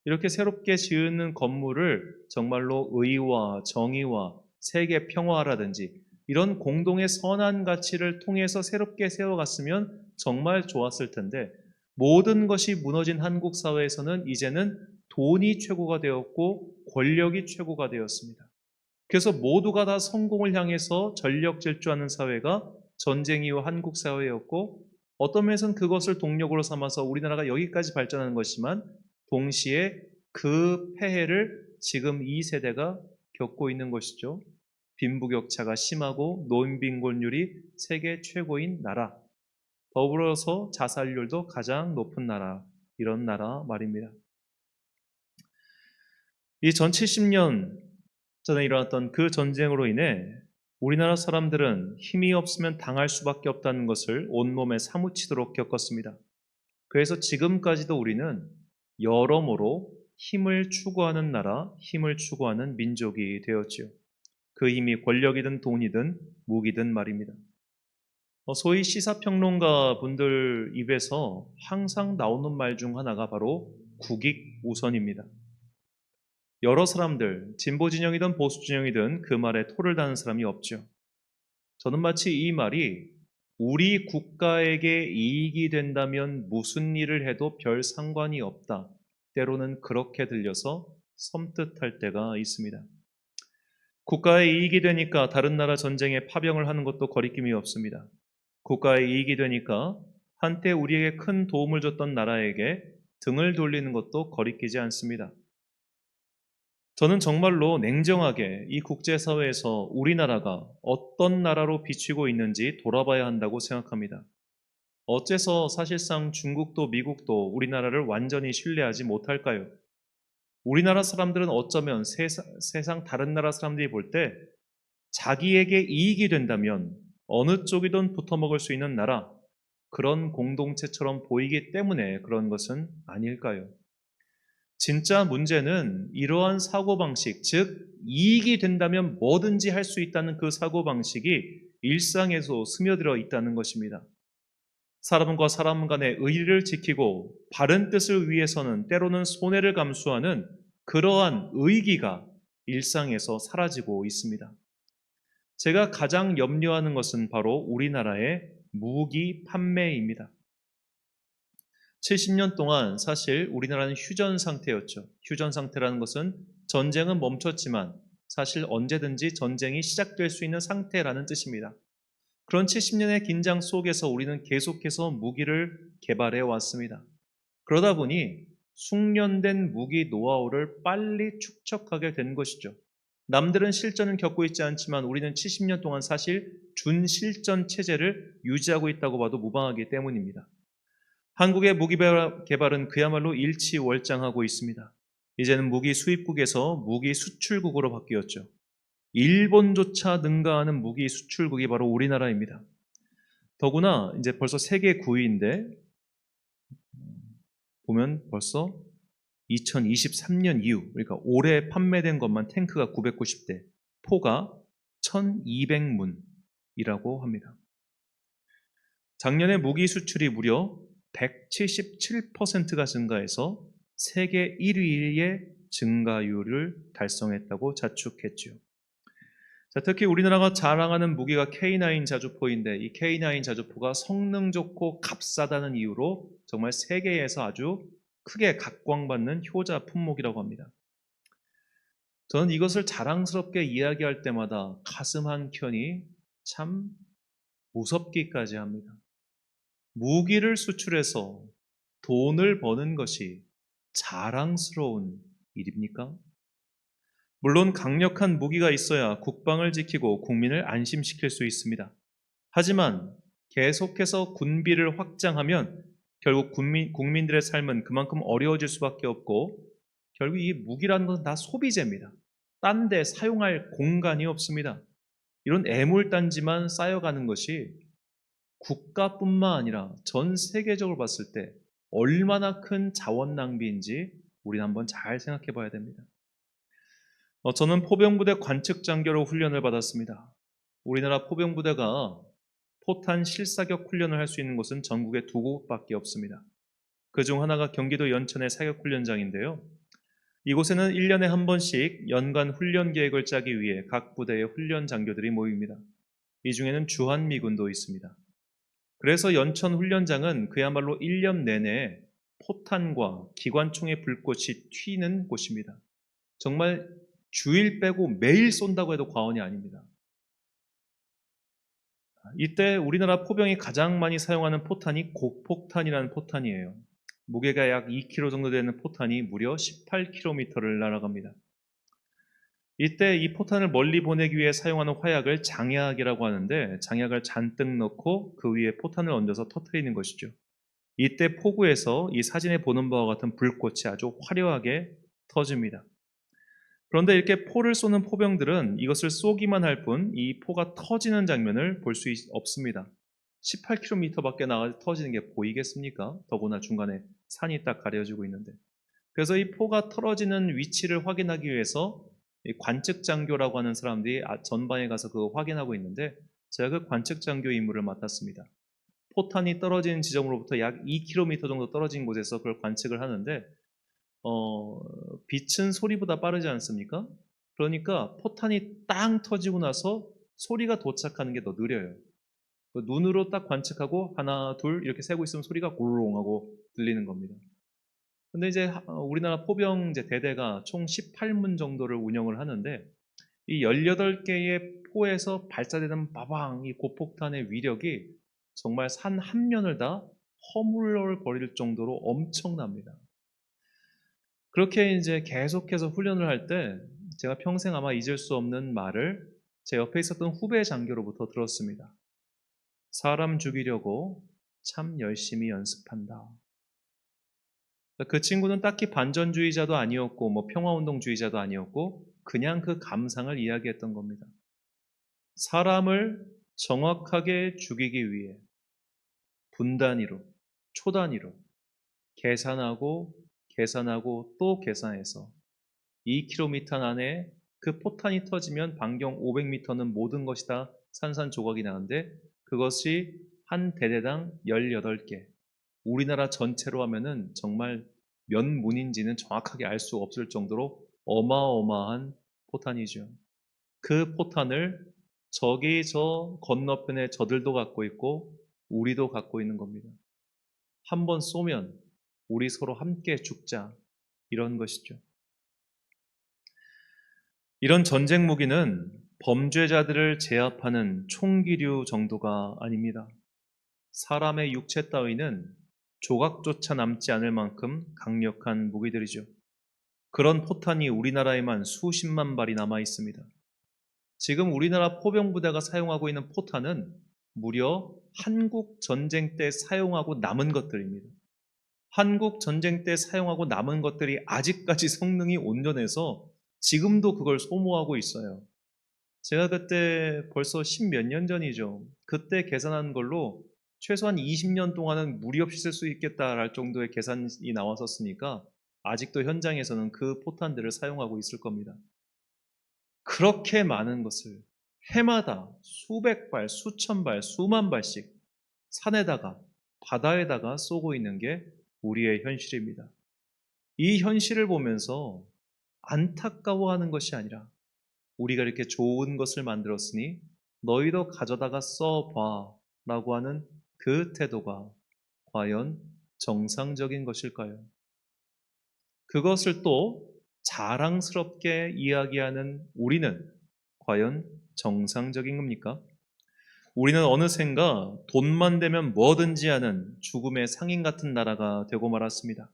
이렇게 새롭게 지은 건물을 정말로 의와 정의와 세계 평화라든지 이런 공동의 선한 가치를 통해서 새롭게 세워갔으면 정말 좋았을 텐데 모든 것이 무너진 한국 사회에서는 이제는 돈이 최고가 되었고 권력이 최고가 되었습니다. 그래서 모두가 다 성공을 향해서 전력 질주하는 사회가 전쟁 이후 한국 사회였고 어떤 면에서는 그것을 동력으로 삼아서 우리나라가 여기까지 발전하는 것이지만 동시에 그 폐해를 지금 이 세대가 겪고 있는 것이죠. 빈부격차가 심하고 노인빈곤율이 세계 최고인 나라, 더불어서 자살률도 가장 높은 나라, 이런 나라 말입니다. 이 전 70년 전에 일어났던 그 전쟁으로 인해 우리나라 사람들은 힘이 없으면 당할 수밖에 없다는 것을 온몸에 사무치도록 겪었습니다. 그래서 지금까지도 우리는 여러모로 힘을 추구하는 나라, 힘을 추구하는 민족이 되었지요. 그 힘이 권력이든 돈이든 무기든 말입니다. 소위 시사평론가 분들 입에서 항상 나오는 말 중 하나가 바로 국익우선입니다. 여러 사람들, 진보 진영이든 보수 진영이든 그 말에 토를 다는 사람이 없죠. 저는 마치 이 말이 우리 국가에게 이익이 된다면 무슨 일을 해도 별 상관이 없다. 때로는 그렇게 들려서 섬뜩할 때가 있습니다. 국가에 이익이 되니까 다른 나라 전쟁에 파병을 하는 것도 거리낌이 없습니다. 국가에 이익이 되니까 한때 우리에게 큰 도움을 줬던 나라에게 등을 돌리는 것도 거리끼지 않습니다. 저는 정말로 냉정하게 이 국제사회에서 우리나라가 어떤 나라로 비추고 있는지 돌아봐야 한다고 생각합니다. 어째서 사실상 중국도 미국도 우리나라를 완전히 신뢰하지 못할까요? 우리나라 사람들은 어쩌면 세상 다른 나라 사람들이 볼 때 자기에게 이익이 된다면 어느 쪽이든 붙어먹을 수 있는 나라, 그런 공동체처럼 보이기 때문에 그런 것은 아닐까요? 진짜 문제는 이러한 사고방식, 즉, 이익이 된다면 뭐든지 할 수 있다는 그 사고방식이 일상에서 스며들어 있다는 것입니다. 사람과 사람 간의 의리를 지키고 바른 뜻을 위해서는 때로는 손해를 감수하는 그러한 의기가 일상에서 사라지고 있습니다. 제가 가장 염려하는 것은 바로 우리나라의 무기 판매입니다. 70년 동안 사실 우리나라는 휴전 상태였죠. 휴전 상태라는 것은 전쟁은 멈췄지만 사실 언제든지 전쟁이 시작될 수 있는 상태라는 뜻입니다. 그런 70년의 긴장 속에서 우리는 계속해서 무기를 개발해 왔습니다. 그러다 보니 숙련된 무기 노하우를 빨리 축적하게 된 것이죠. 남들은 실전을 겪고 있지 않지만 우리는 70년 동안 사실 준실전 체제를 유지하고 있다고 봐도 무방하기 때문입니다. 한국의 무기 개발은 그야말로 일치월장하고 있습니다. 이제는 무기 수입국에서 무기 수출국으로 바뀌었죠. 일본조차 능가하는 무기 수출국이 바로 우리나라입니다. 더구나 이제 벌써 세계 9위인데 보면 벌써 2023년 이후, 그러니까 올해 판매된 것만 탱크가 990대, 포가 1200문이라고 합니다. 작년에 무기 수출이 무려 177%가 증가해서 세계 1위의 증가율을 달성했다고 자축했죠. 자, 특히 우리나라가 자랑하는 무기가 K9 자주포인데 이 K9 자주포가 성능 좋고 값싸다는 이유로 정말 세계에서 아주 크게 각광받는 효자 품목이라고 합니다. 저는 이것을 자랑스럽게 이야기할 때마다 가슴 한켠이 참 무섭기까지 합니다. 무기를 수출해서 돈을 버는 것이 자랑스러운 일입니까? 물론 강력한 무기가 있어야 국방을 지키고 국민을 안심시킬 수 있습니다. 하지만 계속해서 군비를 확장하면 결국 국민들의 삶은 그만큼 어려워질 수밖에 없고 결국 이 무기라는 것은 다 소비재입니다. 딴 데 사용할 공간이 없습니다. 이런 애물단지만 쌓여가는 것이 국가뿐만 아니라 전 세계적으로 봤을 때 얼마나 큰 자원 낭비인지 우리는 한번 잘 생각해 봐야 됩니다. 저는 포병부대 관측장교로 훈련을 받았습니다. 우리나라 포병부대가 포탄 실사격 훈련을 할 수 있는 곳은 전국에 두 곳밖에 없습니다. 그중 하나가 경기도 연천의 사격훈련장인데요. 이곳에는 1년에 한 번씩 연간 훈련 계획을 짜기 위해 각 부대의 훈련 장교들이 모입니다. 이 중에는 주한미군도 있습니다. 그래서 연천 훈련장은 그야말로 1년 내내 포탄과 기관총의 불꽃이 튀는 곳입니다. 정말 주일 빼고 매일 쏜다고 해도 과언이 아닙니다. 이때 우리나라 포병이 가장 많이 사용하는 포탄이 곡폭탄이라는 포탄이에요. 무게가 약 2kg 정도 되는 포탄이 무려 18km를 날아갑니다. 이때 이 포탄을 멀리 보내기 위해 사용하는 화약을 장약이라고 하는데 장약을 잔뜩 넣고 그 위에 포탄을 얹어서 터뜨리는 것이죠. 이때 포구에서 이 사진에 보는 바와 같은 불꽃이 아주 화려하게 터집니다. 그런데 이렇게 포를 쏘는 포병들은 이것을 쏘기만 할 뿐 이 포가 터지는 장면을 볼 수 없습니다. 18km밖에 나가 터지는 게 보이겠습니까? 더구나 중간에 산이 딱 가려지고 있는데. 그래서 이 포가 떨어지는 위치를 확인하기 위해서 관측장교라고 하는 사람들이 전방에 가서 그거 확인하고 있는데 제가 그 관측장교 임무를 맡았습니다. 포탄이 떨어지는 지점으로부터 약 2km 정도 떨어진 곳에서 그걸 관측을 하는데 빛은 소리보다 빠르지 않습니까? 그러니까 포탄이 땅 터지고 나서 소리가 도착하는 게 더 느려요. 눈으로 딱 관측하고 하나, 둘 이렇게 세고 있으면 소리가 고롱 하고 들리는 겁니다. 근데 이제 우리나라 포병 대대가 총 18문 정도를 운영을 하는데 이 18개의 포에서 발사되는 빠방 이 고폭탄의 위력이 정말 산 한 면을 다 허물버릴 정도로 엄청납니다. 그렇게 이제 계속해서 훈련을 할 때 제가 평생 아마 잊을 수 없는 말을 제 옆에 있었던 후배 장교로부터 들었습니다. 사람 죽이려고 참 열심히 연습한다. 그 친구는 딱히 반전주의자도 아니었고 평화운동주의자도 아니었고 그냥 그 감상을 이야기했던 겁니다. 사람을 정확하게 죽이기 위해 분단위로, 초단위로 계산하고 계산하고 또 계산해서 2km 안에 그 포탄이 터지면 반경 500m는 모든 것이 다 산산조각이 나는데 그것이 한 대대당 18개. 우리나라 전체로 하면은 정말 몇 문인지는 정확하게 알 수 없을 정도로 어마어마한 포탄이죠. 그 포탄을 저기 저 건너편에 저들도 갖고 있고 우리도 갖고 있는 겁니다. 한 번 쏘면 우리 서로 함께 죽자 이런 것이죠. 이런 전쟁 무기는 범죄자들을 제압하는 총기류 정도가 아닙니다. 사람의 육체 따위는 조각조차 남지 않을 만큼 강력한 무기들이죠. 그런 포탄이 우리나라에만 수십만 발이 남아 있습니다. 지금 우리나라 포병부대가 사용하고 있는 포탄은 무려 한국 전쟁 때 사용하고 남은 것들입니다. 한국 전쟁 때 사용하고 남은 것들이 아직까지 성능이 온전해서 지금도 그걸 소모하고 있어요. 제가 그때 벌써 10몇 년 전이죠. 그때 계산한 걸로 최소한 20년 동안은 무리 없이 쓸 수 있겠다랄 정도의 계산이 나왔었으니까 아직도 현장에서는 그 포탄들을 사용하고 있을 겁니다. 그렇게 많은 것을 해마다 수백 발, 수천 발, 수만 발씩 산에다가 바다에다가 쏘고 있는 게 우리의 현실입니다. 이 현실을 보면서 안타까워하는 것이 아니라 우리가 이렇게 좋은 것을 만들었으니 너희도 가져다가 써봐 라고 하는 그 태도가 과연 정상적인 것일까요? 그것을 또 자랑스럽게 이야기하는 우리는 과연 정상적인 겁니까? 우리는 어느샌가 돈만 되면 뭐든지 하는 죽음의 상인 같은 나라가 되고 말았습니다.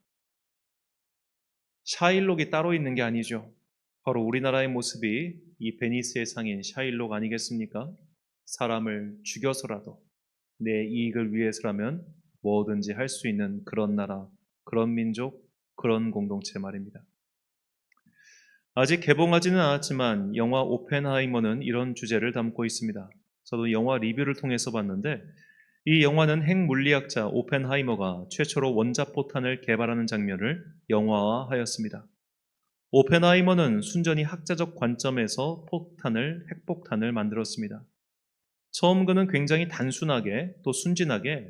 샤일록이 따로 있는 게 아니죠. 바로 우리나라의 모습이 이 베니스의 상인 샤일록 아니겠습니까? 사람을 죽여서라도 내 이익을 위해서라면 뭐든지 할 수 있는 그런 나라, 그런 민족, 그런 공동체 말입니다. 아직 개봉하지는 않았지만 영화 오펜하이머는 이런 주제를 담고 있습니다. 저도 영화 리뷰를 통해서 봤는데 이 영화는 핵물리학자 오펜하이머가 최초로 원자포탄을 개발하는 장면을 영화화하였습니다. 오펜하이머는 순전히 학자적 관점에서 핵폭탄을 만들었습니다. 처음 그는 굉장히 단순하게 또 순진하게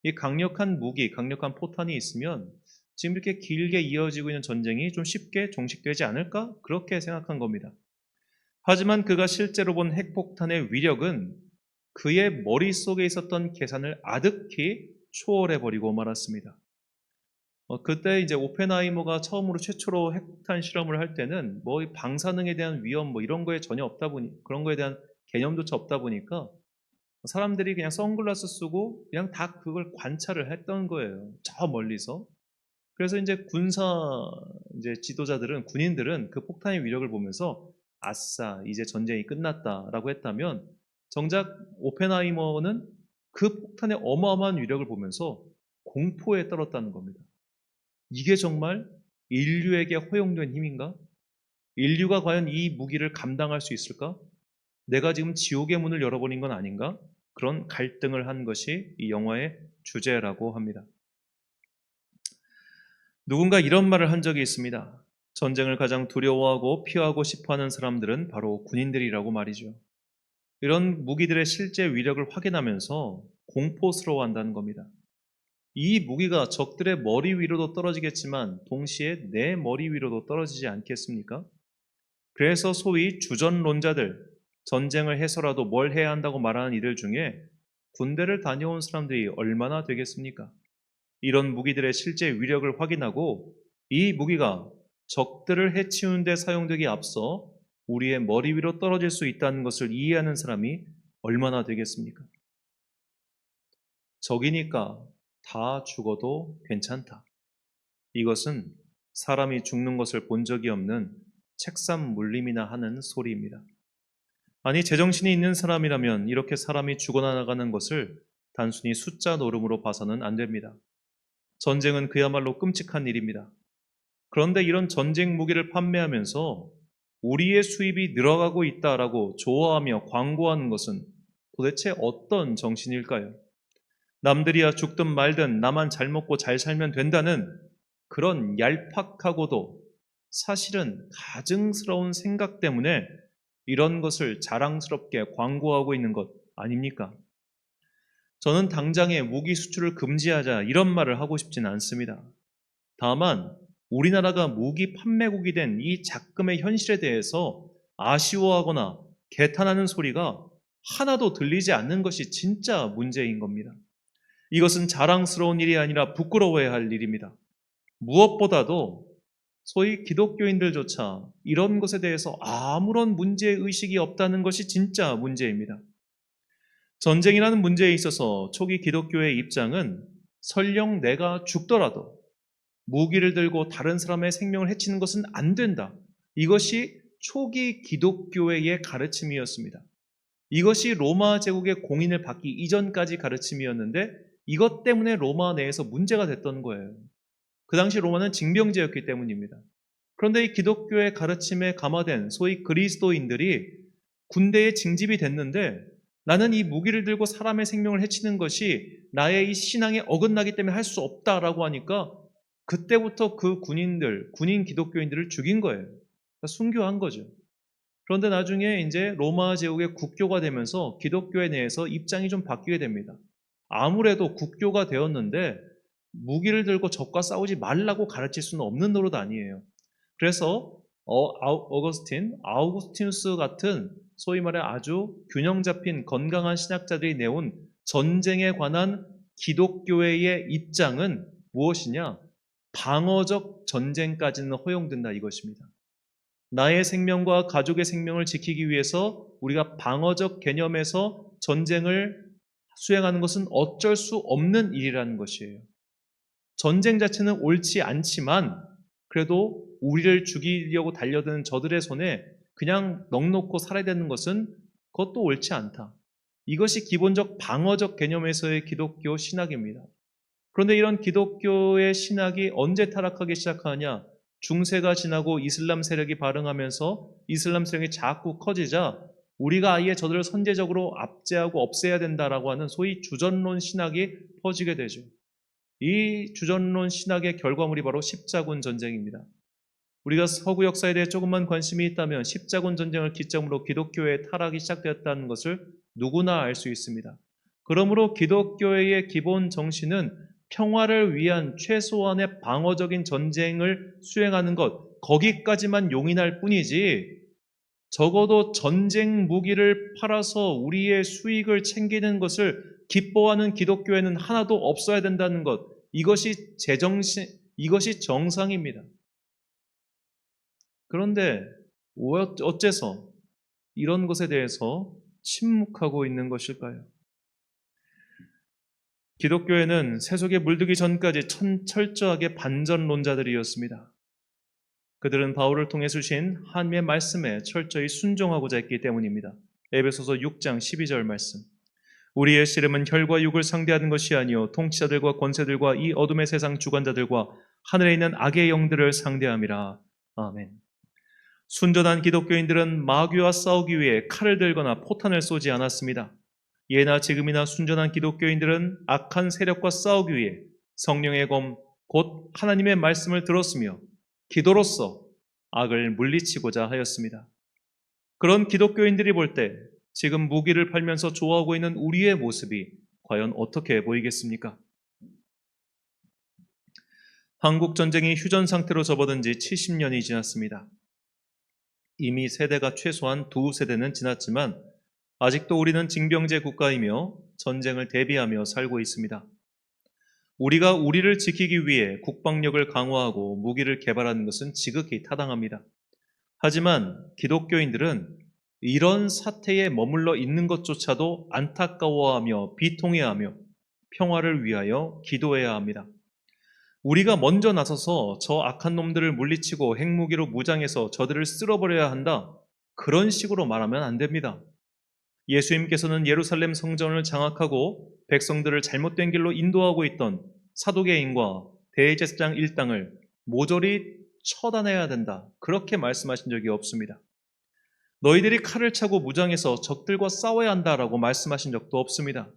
이 강력한 무기, 강력한 포탄이 있으면 지금 이렇게 길게 이어지고 있는 전쟁이 좀 쉽게 종식되지 않을까? 그렇게 생각한 겁니다. 하지만 그가 실제로 본 핵폭탄의 위력은 그의 머릿속에 있었던 계산을 아득히 초월해버리고 말았습니다. 그때 이제 오펜하이머가 처음으로 최초로 핵폭탄 실험을 할 때는 이 방사능에 대한 위험 이런 거에 전혀 없다 보니 그런 거에 대한 개념조차 없다 보니까 사람들이 그냥 선글라스 쓰고 그냥 다 그걸 관찰을 했던 거예요. 저 멀리서. 그래서 이제 이제 지도자들은 군인들은 그 폭탄의 위력을 보면서 아싸 이제 전쟁이 끝났다라고 했다면 정작 오펜하이머는 그 폭탄의 어마어마한 위력을 보면서 공포에 떨었다는 겁니다. 이게 정말 인류에게 허용된 힘인가? 인류가 과연 이 무기를 감당할 수 있을까? 내가 지금 지옥의 문을 열어버린 건 아닌가? 그런 갈등을 한 것이 이 영화의 주제라고 합니다. 누군가 이런 말을 한 적이 있습니다. 전쟁을 가장 두려워하고 피하고 싶어하는 사람들은 바로 군인들이라고 말이죠. 이런 무기들의 실제 위력을 확인하면서 공포스러워한다는 겁니다. 이 무기가 적들의 머리 위로도 떨어지겠지만 동시에 내 머리 위로도 떨어지지 않겠습니까? 그래서 소위 주전론자들, 전쟁을 해서라도 뭘 해야 한다고 말하는 이들 중에 군대를 다녀온 사람들이 얼마나 되겠습니까? 이런 무기들의 실제 위력을 확인하고 이 무기가 적들을 해치우는 데 사용되기에 앞서 우리의 머리 위로 떨어질 수 있다는 것을 이해하는 사람이 얼마나 되겠습니까? 적이니까 다 죽어도 괜찮다. 이것은 사람이 죽는 것을 본 적이 없는 책삼 물림이나 하는 소리입니다. 아니 제정신이 있는 사람이라면 이렇게 사람이 죽어나가는 것을 단순히 숫자 노름으로 봐서는 안 됩니다. 전쟁은 그야말로 끔찍한 일입니다. 그런데 이런 전쟁 무기를 판매하면서 우리의 수입이 늘어가고 있다라고 좋아하며 광고하는 것은 도대체 어떤 정신일까요? 남들이야 죽든 말든 나만 잘 먹고 잘 살면 된다는 그런 얄팍하고도 사실은 가증스러운 생각 때문에 이런 것을 자랑스럽게 광고하고 있는 것 아닙니까? 저는 당장에 무기 수출을 금지하자 이런 말을 하고 싶지는 않습니다. 다만 우리나라가 무기 판매국이 된 이 작금의 현실에 대해서 아쉬워하거나 개탄하는 소리가 하나도 들리지 않는 것이 진짜 문제인 겁니다. 이것은 자랑스러운 일이 아니라 부끄러워야 할 일입니다. 무엇보다도 소위 기독교인들조차 이런 것에 대해서 아무런 문제의식이 없다는 것이 진짜 문제입니다. 전쟁이라는 문제에 있어서 초기 기독교의 입장은 설령 내가 죽더라도 무기를 들고 다른 사람의 생명을 해치는 것은 안 된다. 이것이 초기 기독교회의 가르침이었습니다. 이것이 로마 제국의 공인을 받기 이전까지 가르침이었는데 이것 때문에 로마 내에서 문제가 됐던 거예요. 그 당시 로마는 징병제였기 때문입니다. 그런데 이 기독교의 가르침에 감화된 소위 그리스도인들이 군대에 징집이 됐는데 나는 이 무기를 들고 사람의 생명을 해치는 것이 나의 이 신앙에 어긋나기 때문에 할 수 없다라고 하니까 그때부터 그 군인 기독교인들을 죽인 거예요. 그러니까 순교한 거죠. 그런데 나중에 이제 로마 제국의 국교가 되면서 기독교에 대해서 입장이 좀 바뀌게 됩니다. 아무래도 국교가 되었는데 무기를 들고 적과 싸우지 말라고 가르칠 수는 없는 노릇 아니에요. 그래서 아우구스티누스 같은 소위 말해 아주 균형 잡힌 건강한 신학자들이 내온 전쟁에 관한 기독교회의 입장은 무엇이냐? 방어적 전쟁까지는 허용된다 이것입니다. 나의 생명과 가족의 생명을 지키기 위해서 우리가 방어적 개념에서 전쟁을 수행하는 것은 어쩔 수 없는 일이라는 것이에요. 전쟁 자체는 옳지 않지만 그래도 우리를 죽이려고 달려드는 저들의 손에 그냥 넋놓고 살아야 되는 것은 그것도 옳지 않다. 이것이 기본적 방어적 개념에서의 기독교 신학입니다. 그런데 이런 기독교의 신학이 언제 타락하기 시작하냐? 중세가 지나고 이슬람 세력이 발흥하면서 이슬람 세력이 자꾸 커지자 우리가 아예 저들을 선제적으로 압제하고 없애야 된다라고 하는 소위 주전론 신학이 퍼지게 되죠. 이 주전론 신학의 결과물이 바로 십자군 전쟁입니다. 우리가 서구 역사에 대해 조금만 관심이 있다면 십자군 전쟁을 기점으로 기독교의 타락이 시작되었다는 것을 누구나 알 수 있습니다. 그러므로 기독교의 기본 정신은 평화를 위한 최소한의 방어적인 전쟁을 수행하는 것, 거기까지만 용인할 뿐이지 적어도 전쟁 무기를 팔아서 우리의 수익을 챙기는 것을 기뻐하는 기독교회는 하나도 없어야 된다는 것, 이것이 이것이 정상입니다. 그런데 어째서 이런 것에 대해서 침묵하고 있는 것일까요? 기독교회는 세속에 물들기 전까지 철저하게 반전론자들이었습니다. 그들은 바울을 통해 주신 하나님의 말씀에 철저히 순종하고자 했기 때문입니다. 에베소서 6장 12절 말씀. 우리의 씨름은 혈과 육을 상대하는 것이 아니요 통치자들과 권세들과 이 어둠의 세상 주관자들과 하늘에 있는 악의 영들을 상대함이라. 아멘. 순전한 기독교인들은 마귀와 싸우기 위해 칼을 들거나 포탄을 쏘지 않았습니다. 예나 지금이나 순전한 기독교인들은 악한 세력과 싸우기 위해 성령의 검, 곧 하나님의 말씀을 들었으며 기도로서 악을 물리치고자 하였습니다. 그런 기독교인들이 볼 때 지금 무기를 팔면서 좋아하고 있는 우리의 모습이 과연 어떻게 보이겠습니까? 한국 전쟁이 휴전 상태로 접어든 지 70년이 지났습니다. 이미 세대가 최소한 2세대는 지났지만 아직도 우리는 징병제 국가이며 전쟁을 대비하며 살고 있습니다. 우리가 우리를 지키기 위해 국방력을 강화하고 무기를 개발하는 것은 지극히 타당합니다. 하지만 기독교인들은 이런 사태에 머물러 있는 것조차도 안타까워하며 비통해하며 평화를 위하여 기도해야 합니다. 우리가 먼저 나서서 저 악한 놈들을 물리치고 핵무기로 무장해서 저들을 쓸어버려야 한다. 그런 식으로 말하면 안 됩니다. 예수님께서는 예루살렘 성전을 장악하고 백성들을 잘못된 길로 인도하고 있던 사두개인과 대제사장 일당을 모조리 처단해야 된다. 그렇게 말씀하신 적이 없습니다. 너희들이 칼을 차고 무장해서 적들과 싸워야 한다라고 말씀하신 적도 없습니다.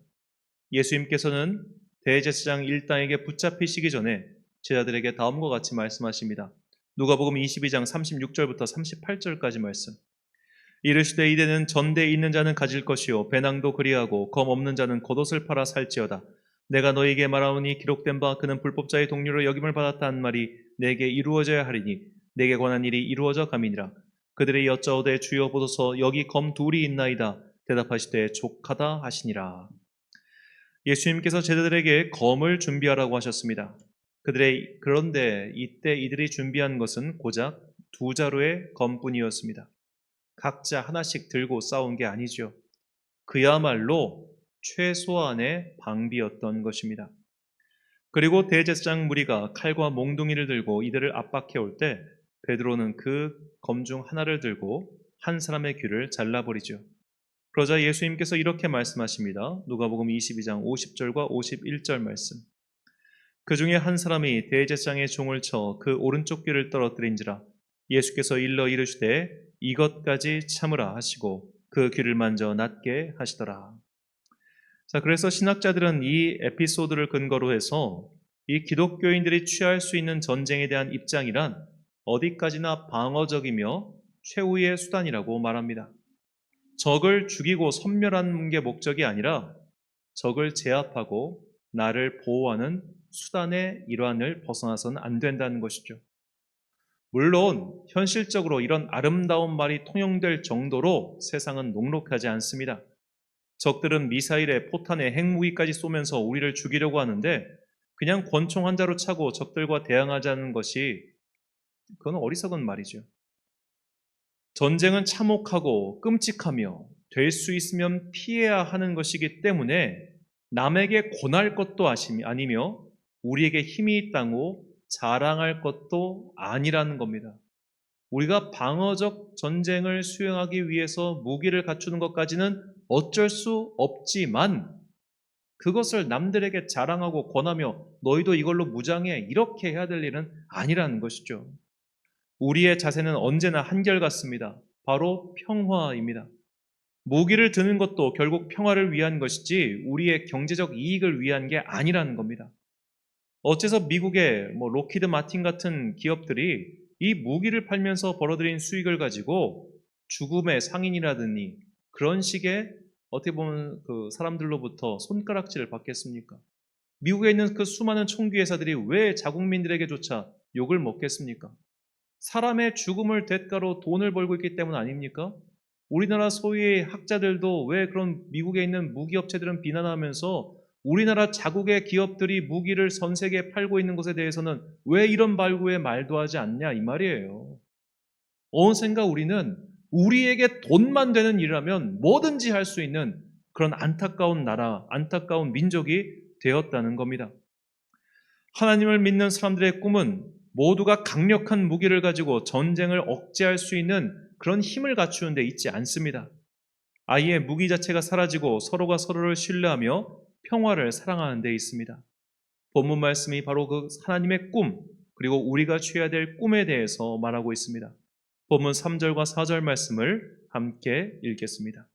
예수님께서는 대제사장 일당에게 붙잡히시기 전에 제자들에게 다음과 같이 말씀하십니다. 누가복음 22장 36절부터 38절까지 말씀. 이르시되 이대는 전대에 있는 자는 가질 것이요 배낭도 그리하고 검 없는 자는 겉옷을 팔아 살지어다. 내가 너희에게 말하오니 기록된 바 그는 불법자의 동료로 여김을 받았다 한 말이 내게 이루어져야 하리니 내게 관한 일이 이루어져 감이니라. 그들이 여짜오되 주여 보소서 여기 검 둘이 있나이다. 대답하시되 족하다 하시니라. 예수님께서 제자들에게 검을 준비하라고 하셨습니다. 그런데 이때 이들이 준비한 것은 고작 2자루의 검뿐이었습니다. 각자 하나씩 들고 싸운 게 아니죠. 그야말로 최소한의 방비였던 것입니다. 그리고 대제사장 무리가 칼과 몽둥이를 들고 이들을 압박해 올 때 베드로는 그 검 중 하나를 들고 한 사람의 귀를 잘라버리죠. 그러자 예수님께서 이렇게 말씀하십니다. 누가복음 22장 50절과 51절 말씀. 그 중에 한 사람이 대제사장의 종을 쳐 그 오른쪽 귀를 떨어뜨린지라 예수께서 일러 이르시되 이것까지 참으라 하시고 그 귀를 만져 낫게 하시더라. 자, 그래서 신학자들은 이 에피소드를 근거로 해서 이 기독교인들이 취할 수 있는 전쟁에 대한 입장이란 어디까지나 방어적이며 최후의 수단이라고 말합니다. 적을 죽이고 섬멸하는 게 목적이 아니라 적을 제압하고 나를 보호하는 수단의 일환을 벗어나서는 안 된다는 것이죠. 물론 현실적으로 이런 아름다운 말이 통용될 정도로 세상은 녹록하지 않습니다. 적들은 미사일에 포탄에 핵무기까지 쏘면서 우리를 죽이려고 하는데 그냥 권총 한 자루 차고 적들과 대항하자는 것이 그건 어리석은 말이죠. 전쟁은 참혹하고 끔찍하며 될 수 있으면 피해야 하는 것이기 때문에 남에게 권할 것도 아니며 우리에게 힘이 있다고 자랑할 것도 아니라는 겁니다. 우리가 방어적 전쟁을 수행하기 위해서 무기를 갖추는 것까지는 어쩔 수 없지만 그것을 남들에게 자랑하고 권하며 너희도 이걸로 무장해 이렇게 해야 될 일은 아니라는 것이죠. 우리의 자세는 언제나 한결같습니다. 바로 평화입니다. 무기를 드는 것도 결국 평화를 위한 것이지 우리의 경제적 이익을 위한 게 아니라는 겁니다. 어째서 미국의 로키드 마틴 같은 기업들이 이 무기를 팔면서 벌어들인 수익을 가지고 죽음의 상인이라더니 그런 식의 어떻게 보면 그 사람들로부터 손가락질을 받겠습니까? 미국에 있는 그 수많은 총기 회사들이 왜 자국민들에게조차 욕을 먹겠습니까? 사람의 죽음을 대가로 돈을 벌고 있기 때문 아닙니까? 우리나라 소위의 학자들도 왜 그런 미국에 있는 무기업체들은 비난하면서 우리나라 자국의 기업들이 무기를 전 세계에 팔고 있는 것에 대해서는 왜 이런 발구에 말도 하지 않냐 이 말이에요. 어느샌가 우리는 우리에게 돈만 되는 일이라면 뭐든지 할 수 있는 그런 안타까운 나라, 안타까운 민족이 되었다는 겁니다. 하나님을 믿는 사람들의 꿈은 모두가 강력한 무기를 가지고 전쟁을 억제할 수 있는 그런 힘을 갖추는 데 있지 않습니다. 아예 무기 자체가 사라지고 서로가 서로를 신뢰하며 평화를 사랑하는 데 있습니다. 본문 말씀이 바로 그 하나님의 꿈, 그리고 우리가 취해야 될 꿈에 대해서 말하고 있습니다. 본문 3절과 4절 말씀을 함께 읽겠습니다.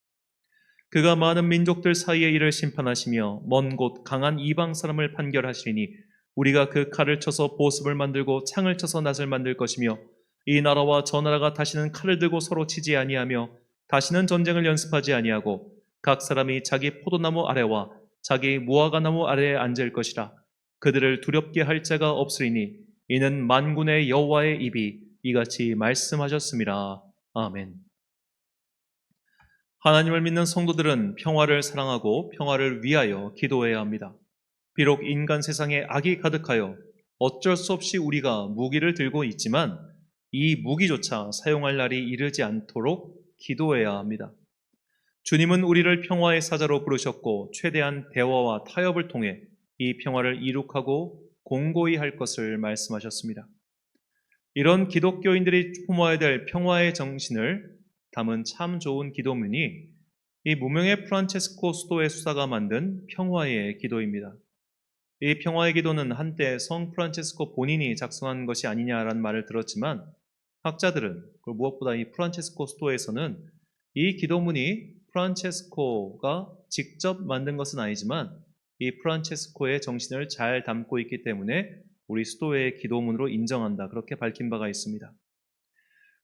그가 많은 민족들 사이에 이를 심판하시며 먼 곳 강한 이방 사람을 판결하시니 우리가 그 칼을 쳐서 보습을 만들고 창을 쳐서 낫을 만들 것이며 이 나라와 저 나라가 다시는 칼을 들고 서로 치지 아니하며 다시는 전쟁을 연습하지 아니하고 각 사람이 자기 포도나무 아래와 자기 무화과나무 아래에 앉을 것이라. 그들을 두렵게 할 자가 없으리니 이는 만군의 여호와의 입이 이같이 말씀하셨습니다. 아멘. 하나님을 믿는 성도들은 평화를 사랑하고 평화를 위하여 기도해야 합니다. 비록 인간 세상에 악이 가득하여 어쩔 수 없이 우리가 무기를 들고 있지만 이 무기조차 사용할 날이 이르지 않도록 기도해야 합니다. 주님은 우리를 평화의 사자로 부르셨고 최대한 대화와 타협을 통해 이 평화를 이룩하고 공고히 할 것을 말씀하셨습니다. 이런 기독교인들이 품어야 될 평화의 정신을 담은 참 좋은 기도문이 이 무명의 프란체스코 수도의 수사가 만든 평화의 기도입니다. 이 평화의 기도는 한때 성 프란체스코 본인이 작성한 것이 아니냐라는 말을 들었지만 학자들은 그리고 무엇보다 이 프란체스코 수도에서는 이 기도문이 프란체스코가 직접 만든 것은 아니지만 이 프란체스코의 정신을 잘 담고 있기 때문에 우리 수도의 기도문으로 인정한다. 그렇게 밝힌 바가 있습니다.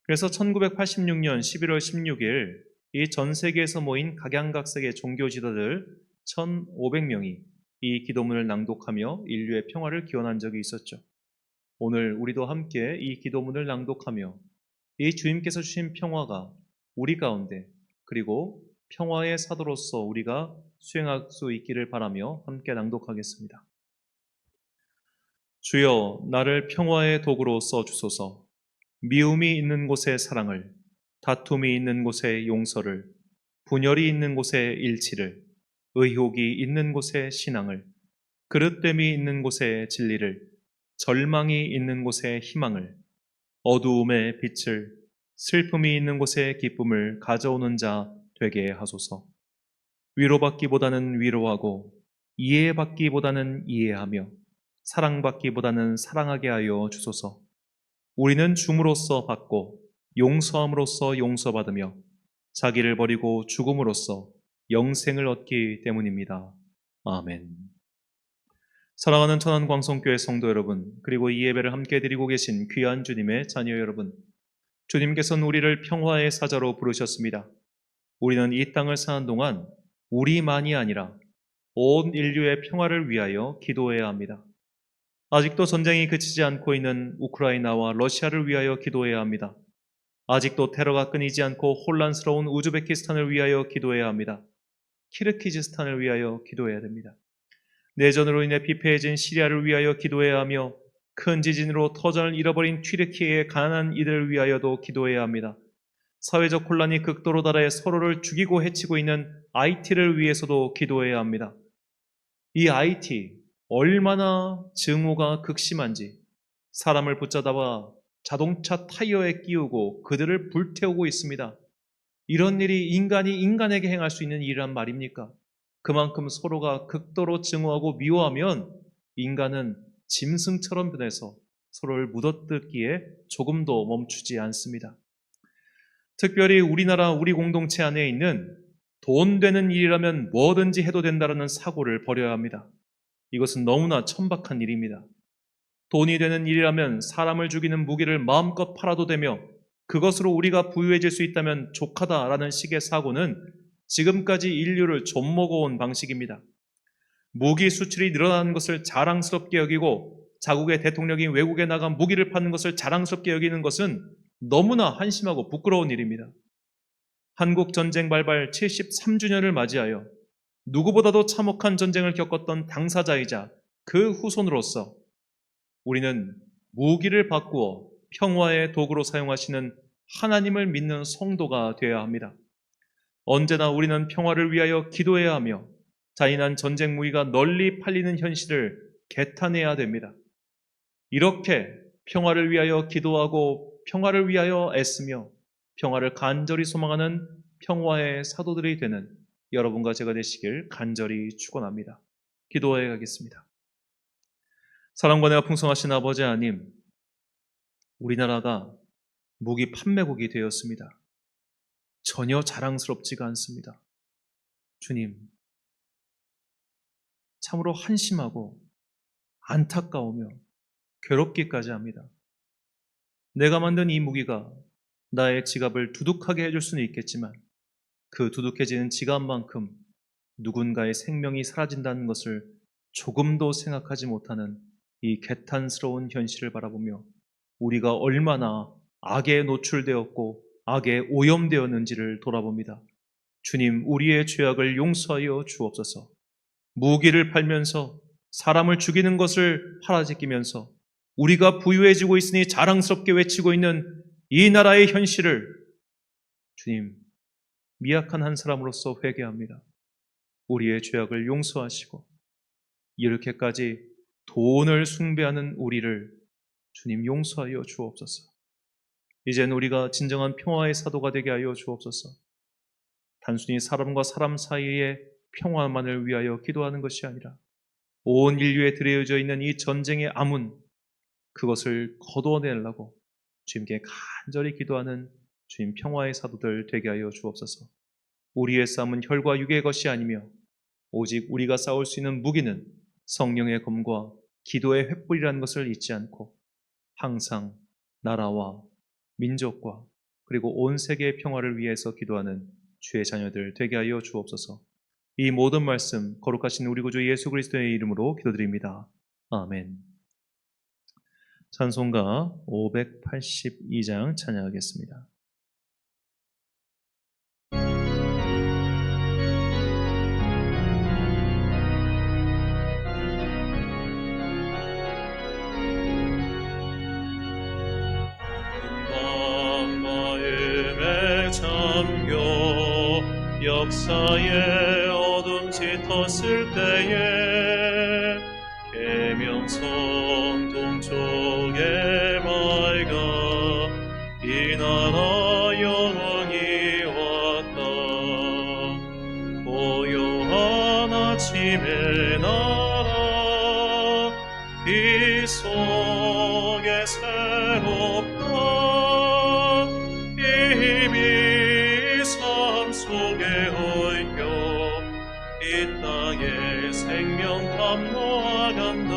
그래서 1986년 11월 16일 이 전 세계에서 모인 각양각색의 종교 지도자들 1,500명이 이 기도문을 낭독하며 인류의 평화를 기원한 적이 있었죠. 오늘 우리도 함께 이 기도문을 낭독하며 이 주님께서 주신 평화가 우리 가운데 그리고 평화의 사도로서 우리가 수행할 수 있기를 바라며 함께 낭독하겠습니다. 주여 나를 평화의 도구로 써주소서. 미움이 있는 곳에 사랑을, 다툼이 있는 곳에 용서를, 분열이 있는 곳에 일치를, 의혹이 있는 곳에 신앙을, 그릇됨이 있는 곳에 진리를, 절망이 있는 곳에 희망을, 어두움의 빛을, 슬픔이 있는 곳에 기쁨을 가져오는 자 되게 하소서. 위로받기보다는 위로하고 이해받기보다는 이해하며 사랑받기보다는 사랑하게 하여 주소서. 우리는 줌으로써 받고 용서함으로써 용서받으며 자기를 버리고 죽음으로써 영생을 얻기 때문입니다. 아멘. 사랑하는 천안광성교회 성도 여러분, 그리고 이 예배를 함께 드리고 계신 귀한 주님의 자녀 여러분, 주님께서는 우리를 평화의 사자로 부르셨습니다. 우리는 이 땅을 사는 동안 우리만이 아니라 온 인류의 평화를 위하여 기도해야 합니다. 아직도 전쟁이 그치지 않고 있는 우크라이나와 러시아를 위하여 기도해야 합니다. 아직도 테러가 끊이지 않고 혼란스러운 우즈베키스탄을 위하여 기도해야 합니다. 키르기즈스탄을 위하여 기도해야 됩니다. 내전으로 인해 피폐해진 시리아를 위하여 기도해야 하며 큰 지진으로 터전을 잃어버린 튀르키예의 가난한 이들을 위하여도 기도해야 합니다. 사회적 혼란이 극도로 달해 서로를 죽이고 해치고 있는 IT를 위해서도 기도해야 합니다. 이 IT 얼마나 증오가 극심한지 사람을 붙잡아 자동차 타이어에 끼우고 그들을 불태우고 있습니다. 이런 일이 인간이 인간에게 행할 수 있는 일이란 말입니까? 그만큼 서로가 극도로 증오하고 미워하면 인간은 짐승처럼 변해서 서로를 묻어뜯기에 조금도 멈추지 않습니다. 특별히 우리나라 우리 공동체 안에 있는 돈 되는 일이라면 뭐든지 해도 된다는 사고를 버려야 합니다. 이것은 너무나 천박한 일입니다. 돈이 되는 일이라면 사람을 죽이는 무기를 마음껏 팔아도 되며 그것으로 우리가 부유해질 수 있다면 족하다라는 식의 사고는 지금까지 인류를 좀먹어온 방식입니다. 무기 수출이 늘어나는 것을 자랑스럽게 여기고 자국의 대통령이 외국에 나가 무기를 파는 것을 자랑스럽게 여기는 것은 너무나 한심하고 부끄러운 일입니다. 한국 전쟁 발발 73주년을 맞이하여 누구보다도 참혹한 전쟁을 겪었던 당사자이자 그 후손으로서 우리는 무기를 바꾸어 평화의 도구로 사용하시는 하나님을 믿는 성도가 되어야 합니다. 언제나 우리는 평화를 위하여 기도해야 하며 잔인한 전쟁 무기가 널리 팔리는 현실을 개탄해야 됩니다. 이렇게 평화를 위하여 기도하고 평화를 위하여 애쓰며 평화를 간절히 소망하는 평화의 사도들이 되는 여러분과 제가 되시길 간절히 축원합니다. 기도해 가겠습니다. 사랑과 내가 풍성하신 아버지 하나님, 우리나라가 무기 판매국이 되었습니다. 전혀 자랑스럽지가 않습니다. 주님, 참으로 한심하고 안타까우며 괴롭기까지 합니다. 내가 만든 이 무기가 나의 지갑을 두둑하게 해줄 수는 있겠지만 그 두둑해지는 지갑만큼 누군가의 생명이 사라진다는 것을 조금도 생각하지 못하는 이 개탄스러운 현실을 바라보며 우리가 얼마나 악에 노출되었고 악에 오염되었는지를 돌아봅니다. 주님, 우리의 죄악을 용서하여 주옵소서. 무기를 팔면서 사람을 죽이는 것을 팔아제끼면서 우리가 부유해지고 있으니 자랑스럽게 외치고 있는 이 나라의 현실을 주님, 미약한 한 사람으로서 회개합니다. 우리의 죄악을 용서하시고 이렇게까지 돈을 숭배하는 우리를 주님 용서하여 주옵소서. 이젠 우리가 진정한 평화의 사도가 되게 하여 주옵소서. 단순히 사람과 사람 사이의 평화만을 위하여 기도하는 것이 아니라 온 인류에 들여져 있는 이 전쟁의 암문, 그것을 거두어내려고 주님께 간절히 기도하는 주님 평화의 사도들 되게 하여 주옵소서. 우리의 싸움은 혈과 육의 것이 아니며 오직 우리가 싸울 수 있는 무기는 성령의 검과 기도의 횃불이라는 것을 잊지 않고 항상 나라와 민족과 그리고 온 세계의 평화를 위해서 기도하는 주의 자녀들 되게 하여 주옵소서. 이 모든 말씀 거룩하신 우리 구주 예수 그리스도의 이름으로 기도드립니다. 아멘. 찬송가 582장 찬양하겠습니다. 역사의 어둠 짙었을 때에 계명성 동쪽에 밝아 이 나라 영원히 왔다. 고요한 아침의 나라 이 속에 새롭다. 속에 얽혀 이 땅에 생명 감노아간다.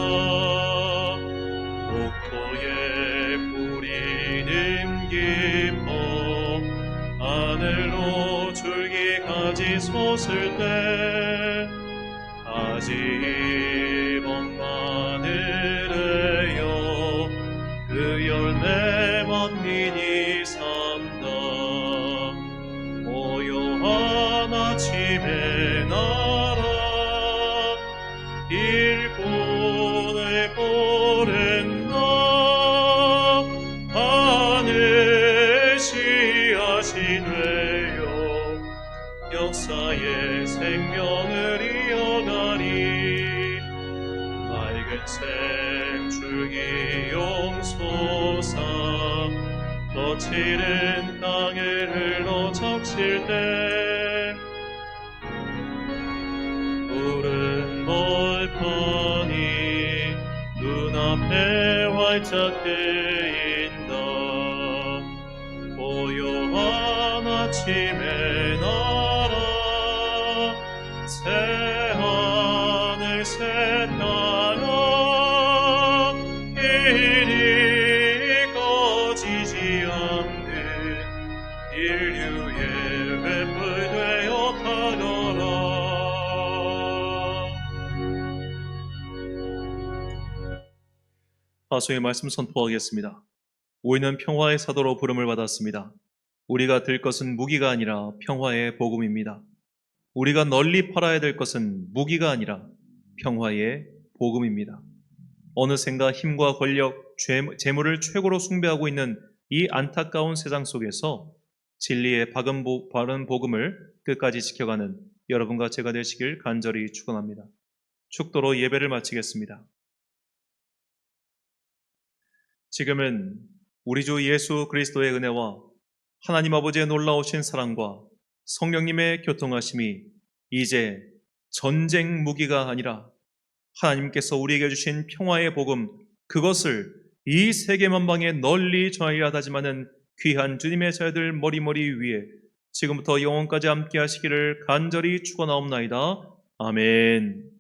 국토에 뿌리는 기뻐 하늘로 줄기까지 솟을 때 가지 입은 마늘에여 그 열매 만민이 산다. 아침의 나라 일꾼을 보낸다. 하늘 씨앗이 되어 역사의 생명을 이어가리. 맑은색 줄기 용솟아 거칠은 땅을 흘러 적실 때 푸른 벌판이 눈앞에 활짝 트인다. 고요한 아침의 나라 새하늘 새 나라 이리 꺼지지 않는 인류의 횃불 되어 타거라. 다소의 말씀 선포하겠습니다. 우리는 평화의 사도로 부름을 받았습니다. 우리가 들 것은 무기가 아니라 평화의 복음입니다. 우리가 널리 팔아야 될 것은 무기가 아니라 평화의 복음입니다. 어느샌가 힘과 권력, 재물을 최고로 숭배하고 있는 이 안타까운 세상 속에서 진리의 바른 복음을 끝까지 지켜가는 여러분과 제가 되시길 간절히 축원합니다. 축도로 예배를 마치겠습니다. 지금은 우리 주 예수 그리스도의 은혜와 하나님 아버지의 놀라우신 사랑과 성령님의 교통하심이 이제 전쟁 무기가 아니라 하나님께서 우리에게 주신 평화의 복음, 그것을 이 세계 만방에 널리 전하리라 하다지만은 귀한 주님의 자녀들 머리머리 위에 지금부터 영원까지 함께 하시기를 간절히 축원하옵나이다. 아멘.